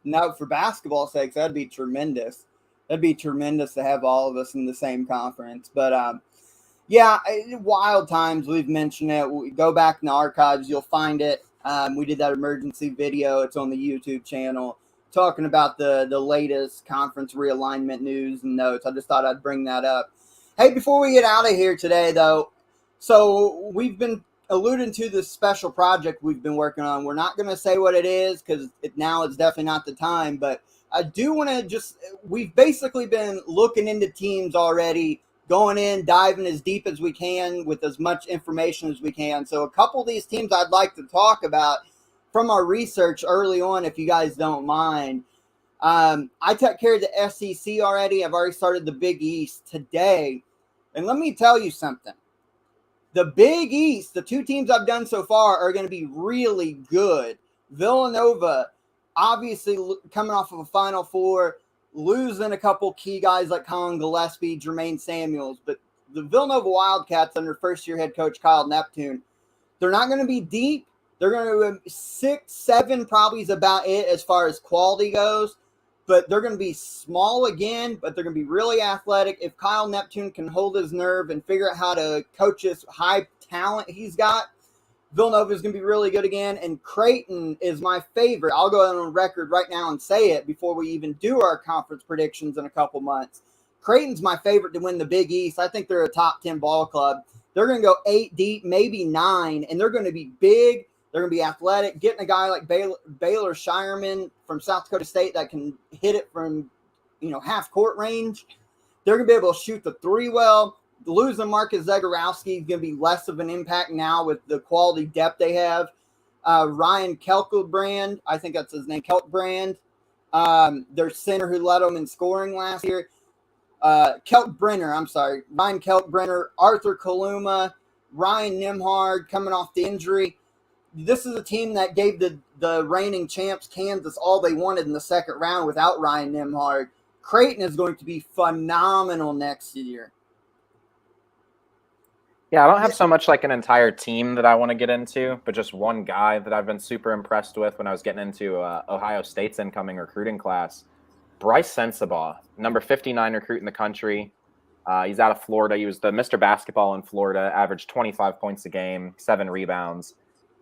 No, for basketball sakes, that'd be tremendous. That'd be tremendous to have all of us in the same conference. But, yeah, wild times. We've mentioned it. We go back in the archives. You'll find it. We did that emergency video. It's on the YouTube channel talking about the latest conference realignment news and notes. I just thought I'd bring that up. Hey, before we get out of here today, though, so we've been alluding to this special project we've been working on. We're not going to say what it is because now it's definitely not the time. But I do want to we've basically been looking into teams already, going in, diving as deep as we can with as much information as we can. So a couple of these teams I'd like to talk about from our research early on, if you guys don't mind. I took care of the SEC already. I've already started the Big East today. And let me tell you something. The Big East, the two teams I've done so far are going to be really good. Villanova, obviously coming off of a Final Four, losing a couple key guys like Colin Gillespie, Jermaine Samuels. But the Villanova Wildcats under first-year head coach Kyle Neptune, they're not going to be deep. They're going to 6, 7 probably is about it as far as quality goes. But they're going to be small again, but they're going to be really athletic. If Kyle Neptune can hold his nerve and figure out how to coach this high talent he's got, Villanova is going to be really good again. And Creighton is my favorite. I'll go on record right now and say it before we even do our conference predictions in a couple months. Creighton's my favorite to win the Big East. I think they're a top 10 ball club. They're going to go 8 deep, maybe 9, and they're going to be big. They're going to be athletic. Getting a guy like Baylor Shireman from South Dakota State that can hit it from, half court range. They're going to be able to shoot the three well. Losing Marcus Zagorowski is going to be less of an impact now with the quality depth they have. Ryan Kelkbrand, I think that's his name, Kelkbrand, their center who led them in scoring last year. Ryan Kelkbrenner, Arthur Kaluma, Ryan Nimhard coming off the injury. This is a team that gave the reigning champs Kansas all they wanted in the second round without Ryan Nimhard. Creighton is going to be phenomenal next year. Yeah, I don't have so much like an entire team that I want to get into, but just one guy that I've been super impressed with when I was getting into Ohio State's incoming recruiting class. Bryce Sensabaugh, number 59 recruit in the country. He's out of Florida. He was the Mr. Basketball in Florida, averaged 25 points a game, 7 rebounds.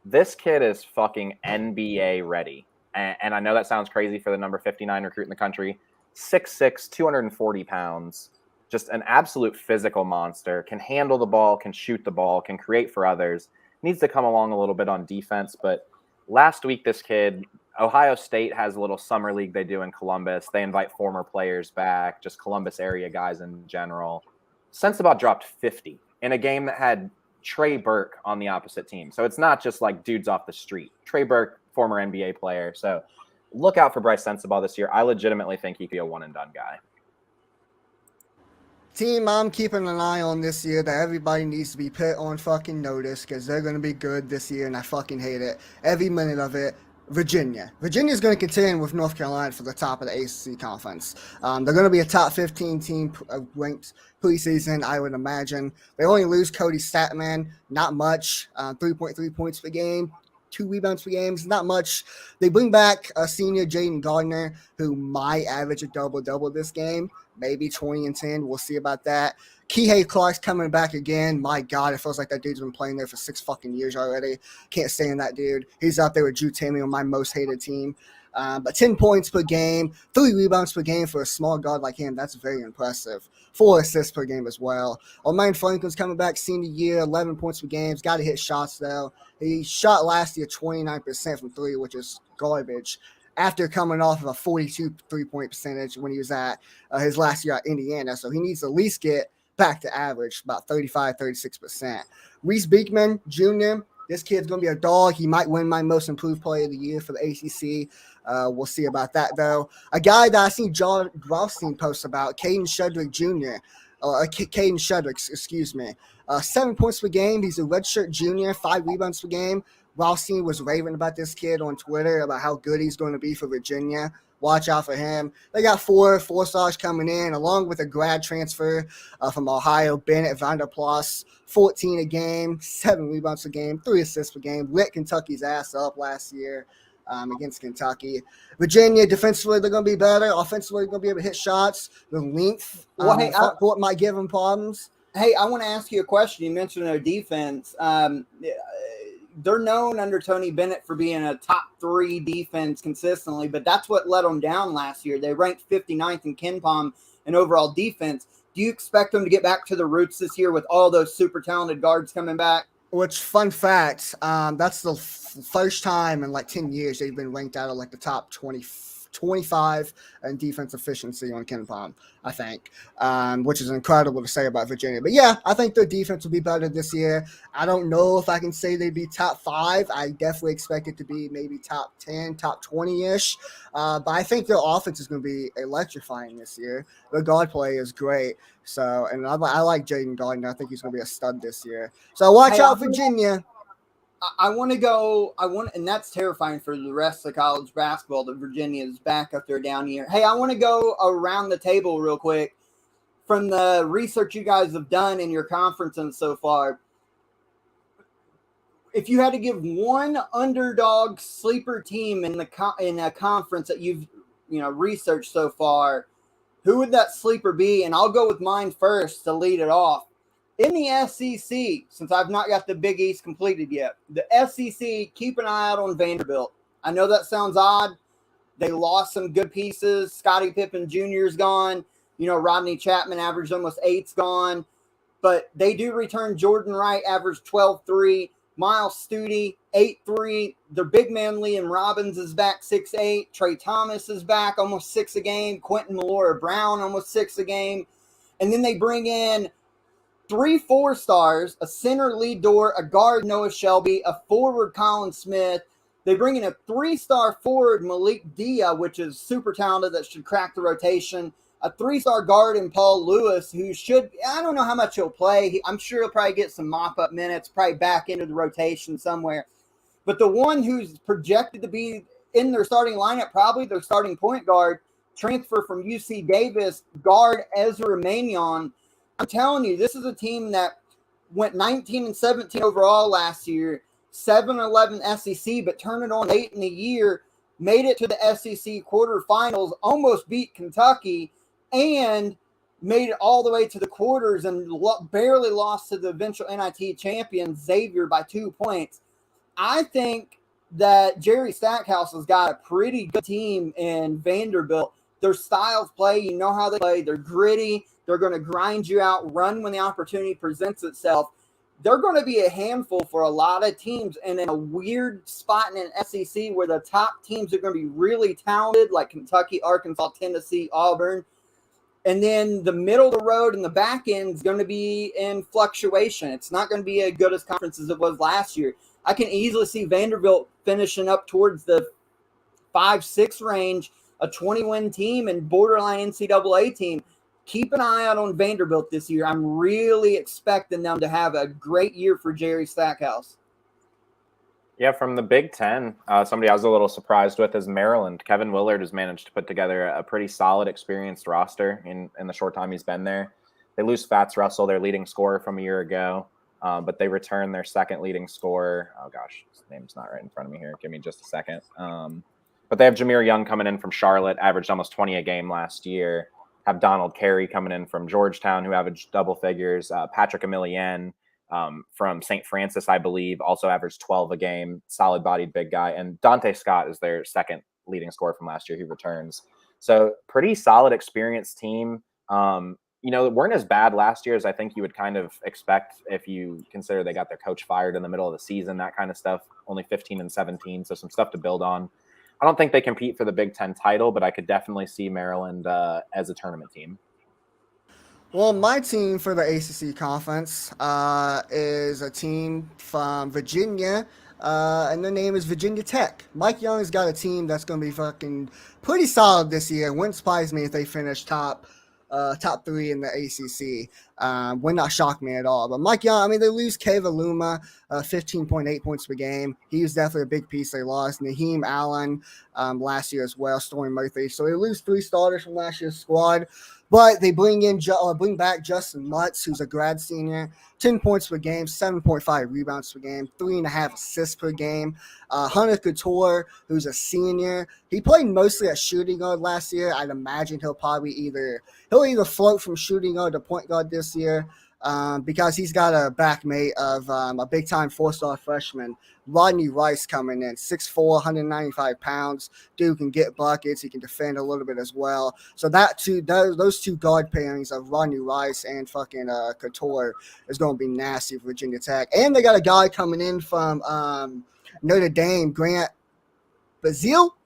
This kid is fucking NBA ready. And I know that sounds crazy for the number 59 recruit in the country. 6'6", 240 pounds. Just an absolute physical monster. Can handle the ball, can shoot the ball, can create for others. Needs to come along a little bit on defense. But last week, this kid, Ohio State has a little summer league they do in Columbus. They invite former players back, just Columbus area guys in general. Sensabaugh dropped 50 in a game that had Trey Burke on the opposite team. So it's not just like dudes off the street. Trey Burke, former NBA player. So look out for Bryce Sensabaugh this year. I legitimately think he could be a one-and-done guy. Team I'm keeping an eye on this year that everybody needs to be put on fucking notice because they're going to be good this year and I fucking hate it. Every minute of it. Virginia. Virginia's going to contend with North Carolina for the top of the ACC conference. They're going to be a top 15 team ranked preseason, I would imagine. They only lose Cody Statman, not much, 3.3 points per game, 2 rebounds per game, it's not much. They bring back a senior Jaden Gardner, who might average a double-double this game, maybe 20-10. We'll see about that. Kihei Clark's coming back again. My God, it feels like that dude's been playing there for 6 fucking years already. Can't stand that dude. He's up there with Drew Timmy on my most hated team. But 10 points per game, 3 rebounds per game for a small guard like him, that's very impressive. 4 assists per game as well. Omain Franklin's coming back senior year, 11 points per game. He's got to hit shots, though. He shot last year 29% from 3, which is garbage, after coming off of a 42 3-point percentage when he was at his last year at Indiana. So he needs to at least get back to average, about 35-36%. Reese Beekman Jr., this kid's going to be a dog. He might win my most improved player of the year for the ACC. We'll see about that, though. A guy that I seen John Rothstein post about, Caden Shedrick Jr., 7 points per game. He's a redshirt junior, 5 rebounds per game. Rothstein was raving about this kid on Twitter about how good he's going to be for Virginia. Watch out for him. They got 4 stars coming in, along with a grad transfer from Ohio, Bennett Vanderplas, 14 a game, 7 rebounds a game, 3 assists per game. Lit Kentucky's ass up last year against Kentucky. Virginia, defensively, they're going to be better. Offensively, they're going to be able to hit shots. The length what might give them problems. Hey, I want to ask you a question. You mentioned their defense. They're known under Tony Bennett for being a top 3 defense consistently, but that's what let them down last year. They ranked 59th in KenPom in overall defense. Do you expect them to get back to the roots this year with all those super talented guards coming back? Which, fun fact, that's the first time in like 10 years they've been ranked out of like the top 25 in defense efficiency on KenPom, I think, which is incredible to say about Virginia. But yeah, I think their defense will be better this year. I don't know if I can say they'd be top 5. I definitely expect it to be maybe top 10, top 20-ish. But I think their offense is going to be electrifying this year. Their guard play is great. So, and I like Jaden Gardner. I think he's going to be a stud this year. So watch out, Virginia. And that's terrifying for the rest of college basketball that Virginia is back up there down here. Hey, I want to go around the table real quick. From the research you guys have done in your conference and so far, if you had to give one underdog sleeper team in a conference that you've researched so far, who would that sleeper be? And I'll go with mine first to lead it off. In the SEC, since I've not got the Big East completed yet, the SEC, keep an eye out on Vanderbilt. I know that sounds odd. They lost some good pieces. Scottie Pippen Jr. is gone. Rodney Chapman averaged almost 8's gone. But they do return Jordan Wright, averaged 12-3. Miles Studi, 8-3. Their big man Liam Robbins is back, 6'8". Trey Thomas is back, almost 6 a game. Quentin Malora-Brown, almost 6 a game. And then they bring in 3 4-stars, a center lead door, a guard Noah Shelby, a forward Colin Smith. They bring in a 3-star forward Malik Dia, which is super talented that should crack the rotation. A 3-star guard in Paul Lewis, who I don't know how much he'll play. I'm sure he'll probably get some mop-up minutes, probably back into the rotation somewhere. But the one who's projected to be in their starting lineup, probably their starting point guard, transfer from UC Davis, guard Ezra Mannion. I'm telling you, this is a team that went 19-17 overall last year, 7-11 SEC, but turned it on late in the year, made it to the SEC quarterfinals, almost beat Kentucky, and made it all the way to the quarters and barely lost to the eventual NIT champion Xavier by 2 points. I think that Jerry Stackhouse has got a pretty good team in Vanderbilt. Their style of play, you know how they play. They're gritty. They're going to grind you out, run when the opportunity presents itself. They're going to be a handful for a lot of teams, and in a weird spot in an SEC where the top teams are going to be really talented, like Kentucky, Arkansas, Tennessee, Auburn. And then the middle of the road and the back end is going to be in fluctuation. It's not going to be as good as conference as it was last year. I can easily see Vanderbilt finishing up towards the 5-6 range, a 20-win team and borderline NCAA team. Keep an eye out on Vanderbilt this year. I'm really expecting them to have a great year for Jerry Stackhouse. Yeah, from the Big Ten, somebody I was a little surprised with is Maryland. Kevin Willard has managed to put together a pretty solid, experienced roster in the short time he's been there. They lose Fats Russell, their leading scorer from a year ago, but they return their second leading scorer. Oh, gosh, his name's not right in front of me here. Give me just a second. But they have Jameer Young coming in from Charlotte, averaged almost 20 a game last year. have Donald Carey coming in from Georgetown, who averaged double figures. Patrick Emilien from St. Francis, I believe, also averaged 12 a game, solid-bodied big guy. And Dante Scott is their second leading scorer from last year. He returns. So pretty solid, experienced team. Weren't as bad last year as I think you would kind of expect if you consider they got their coach fired in the middle of the season, that kind of stuff. Only 15-17, so some stuff to build on. I don't think they compete for the Big Ten title, but I could definitely see Maryland as a tournament team. Well, my team for the ACC conference is a team from Virginia, and their name is Virginia Tech. Mike Young's got a team that's going to be fucking pretty solid this year. Wouldn't surprise me if they finish top 3 in the ACC. Would not shock me at all. But Mike Young, I mean, they lose Kava Luma, 15.8 points per game. He was definitely a big piece they lost. Naheem Allen last year as well, Stormy Murphy. So they lose 3 starters from last year's squad. But they bring back Justin Mutz, who's a grad senior, 10 points per game, 7.5 rebounds per game, 3.5 assists per game. Hunter Couture, who's a senior, he played mostly at shooting guard last year. I'd imagine he'll either float from shooting guard to point guard this year because he's got a backmate of a big-time 4-star freshman, Rodney Rice, coming in, 6'4", 195 pounds. Dude can get buckets. He can defend a little bit as well. So those two guard pairings of Rodney Rice and fucking Couture is going to be nasty for Virginia Tech. And they got a guy coming in from Notre Dame, Grant Basil,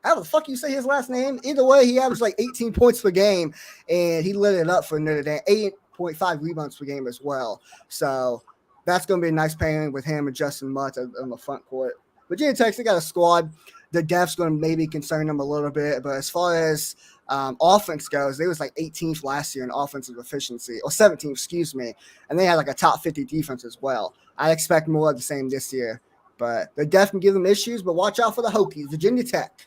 how the fuck you say his last name? Either way, he averaged like 18 points per game, and he lit it up for Notre Dame, 8.5 rebounds per game as well. So that's going to be a nice pairing with him and Justin Mutz on the front court. Virginia Tech, they got a squad. The depth's going to maybe concern them a little bit, but as far as offense goes, they was like 18th last year in offensive efficiency, or 17th, excuse me, and they had like a top 50 defense as well. I expect more of the same this year, but they definitely give them issues, but watch out for the Hokies, Virginia Tech.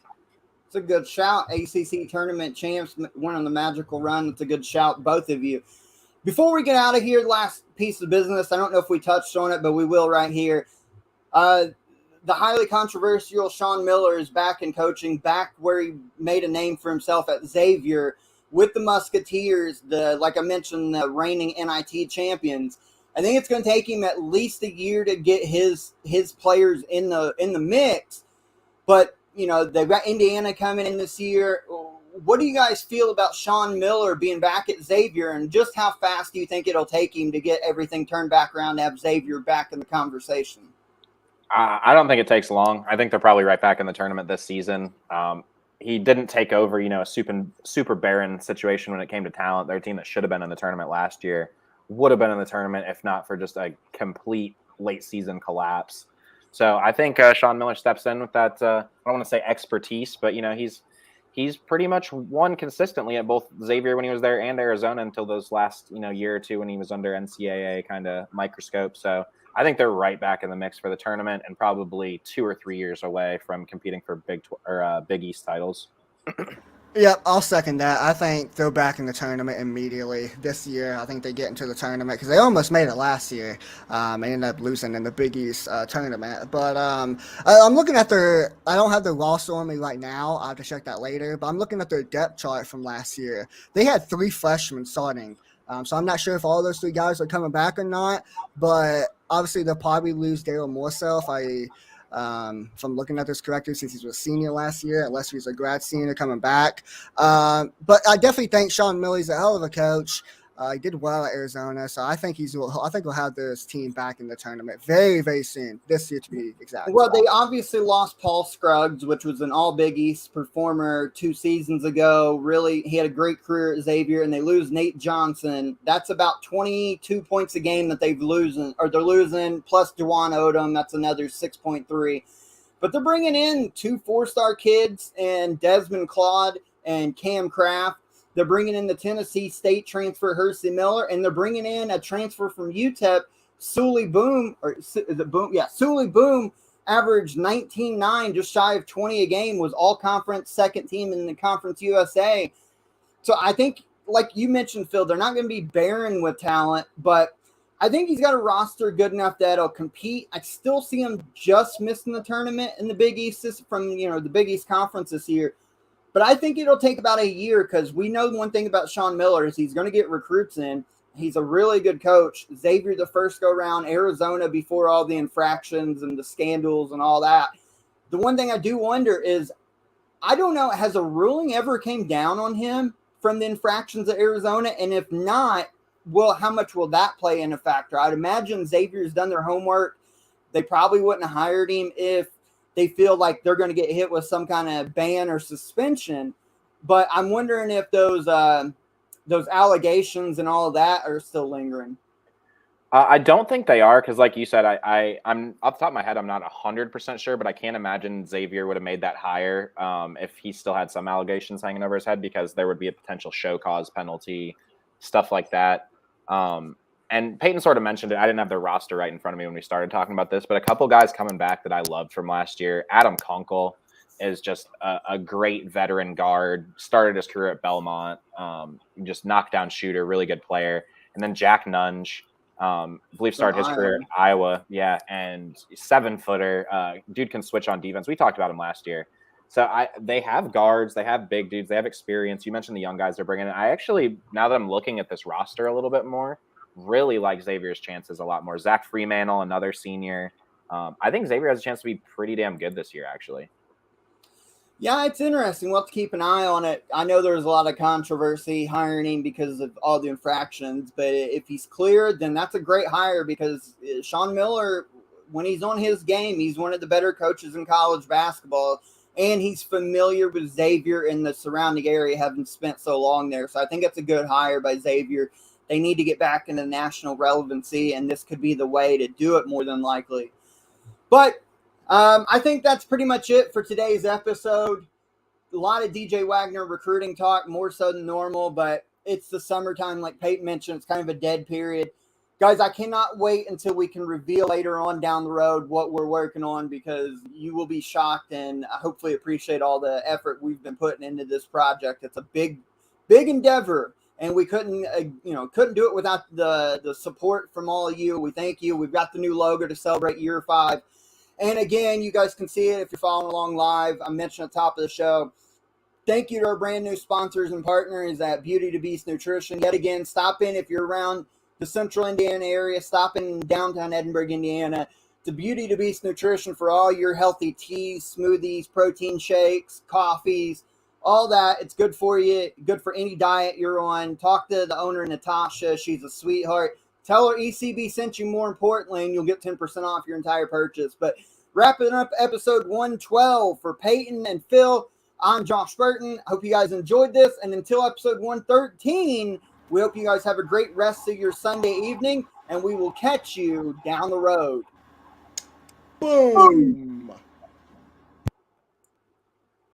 It's a good shout. ACC tournament champs went on the magical run. It's a good shout, both of you. Before we get out of here, last piece of business, I don't know if we touched on it, but we will right here. The highly controversial Sean Miller is back in coaching, back where he made a name for himself at Xavier with the Musketeers, like I mentioned, the reigning NIT champions. I think it's going to take him at least a year to get his players in the mix. But, they've got Indiana coming in this year. What do you guys feel about Sean Miller being back at Xavier, and just how fast do you think it'll take him to get everything turned back around to have Xavier back in the conversation? I don't think it takes long. I think they're probably right back in the tournament this season. He didn't take over, a super barren situation when it came to talent. They're a team that should have been in the tournament last year, would have been in the tournament if not for just a complete late season collapse. So I think Sean Miller steps in with that, I don't want to say expertise, but, he's pretty much won consistently at both Xavier when he was there and Arizona until those last, year or two when he was under NCAA kind of microscope. So I think they're right back in the mix for the tournament and probably 2 or 3 years away from competing for Big East titles. Yep, I'll second that. I think they're back in the tournament immediately this year. I think they get into the tournament because they almost made it last year. Ended up losing in the Big East tournament. But I'm looking at I don't have the roster on me right now. I'll have to check that later. But I'm looking at their depth chart from last year. They had 3 freshmen starting. So I'm not sure if all those 3 guys are coming back or not. But obviously they'll probably lose Daryl Morsell if I'm looking at this correctly, since he was a senior last year, unless he's a grad senior coming back. But I definitely think Sean Miller's a hell of a coach. He did well at Arizona, so I think we'll have this team back in the tournament very, very soon. This year, to be exact. Well, they obviously lost Paul Scruggs, which was an All Big East performer 2 seasons ago. Really, he had a great career at Xavier, and they lose Nate Johnson. That's about 22 points a game that they're losing. Plus DeJuan Odom, that's another 6.3. But they're bringing in 2 4-star kids, and Desmond Claude and Cam Kraft. They're bringing in the Tennessee State transfer, Hersey Miller, and they're bringing in a transfer from UTEP, Sully Boom, Sully Boom averaged 19.9, just shy of 20 a game, was all-conference second team in the Conference USA. So I think, like you mentioned, Phil, they're not going to be barren with talent, but I think he's got a roster good enough that it'll compete. I still see him just missing the tournament in the Big East from the Big East Conference this year. But I think it'll take about a year because we know one thing about Sean Miller is he's going to get recruits in. He's a really good coach. Xavier the first go round, Arizona before all the infractions and the scandals and all that. The one thing I do wonder is, I don't know, has a ruling ever came down on him from the infractions of Arizona? And if not, well, how much will that play in a factor? I'd imagine Xavier's done their homework. They probably wouldn't have hired him if they feel like they're going to get hit with some kind of ban or suspension. But I'm wondering if those allegations and all of that are still lingering. I don't think they are because, like you said, I'm off the top of my head, I'm not 100% sure, but I can't imagine Xavier would have made that hire if he still had some allegations hanging over his head, because there would be a potential show cause penalty, stuff like that. And Peyton sort of mentioned it. I didn't have the roster right in front of me when we started talking about this, but a couple guys coming back that I loved from last year. Adam Kunkel is just a great veteran guard, started his career at Belmont, just knockdown shooter, really good player. And then Jack Nunge, I believe started his career at Iowa. Yeah. And 7-footer, dude can switch on defense. We talked about him last year. So they have guards, they have big dudes, they have experience. You mentioned the young guys they're bringing in. I actually, now that I'm looking at this roster a little bit more, really like Xavier's chances a lot more. Zach Freemantle, another senior. I think Xavier has a chance to be pretty damn good this year, actually. Yeah, it's interesting. We'll have to keep an eye on it. I know there's a lot of controversy hiring him because of all the infractions, but if he's cleared, then that's a great hire, because Sean Miller, when he's on his game, he's one of the better coaches in college basketball, and he's familiar with Xavier in the surrounding area, having spent so long there. So I think it's a good hire by Xavier. They need to get back into national relevancy, and this could be the way to do it more than likely. But I think that's pretty much it for today's episode. A lot of DJ Wagner recruiting talk, more so than normal, but it's the summertime. Like Peyton mentioned, it's kind of a dead period. Guys, I cannot wait until we can reveal later on down the road what we're working on, because you will be shocked and hopefully appreciate all the effort we've been putting into this project. It's a big endeavor, and we couldn't do it without the support from all of you. We thank you. We've got the new logo to celebrate year 5. And again, you guys can see it if you're following along live. I mentioned at the top of the show, thank you to our brand new sponsors and partners at Beauty to Beast Nutrition. Yet again, stop in if you're around the central Indiana area. Stop in downtown Edinburgh, Indiana, to Beauty to Beast Nutrition for all your healthy teas, smoothies, protein shakes, coffees, all that. It's good for you, good for any diet you're on. Talk to the owner, Natasha. She's a sweetheart. Tell her ECB sent you, more importantly, and you'll get 10% off your entire purchase. But wrapping up episode 112 for Peyton and Phil, I'm Josh Burton. I hope you guys enjoyed this. And until episode 113, we hope you guys have a great rest of your Sunday evening, and we will catch you down the road. Boom.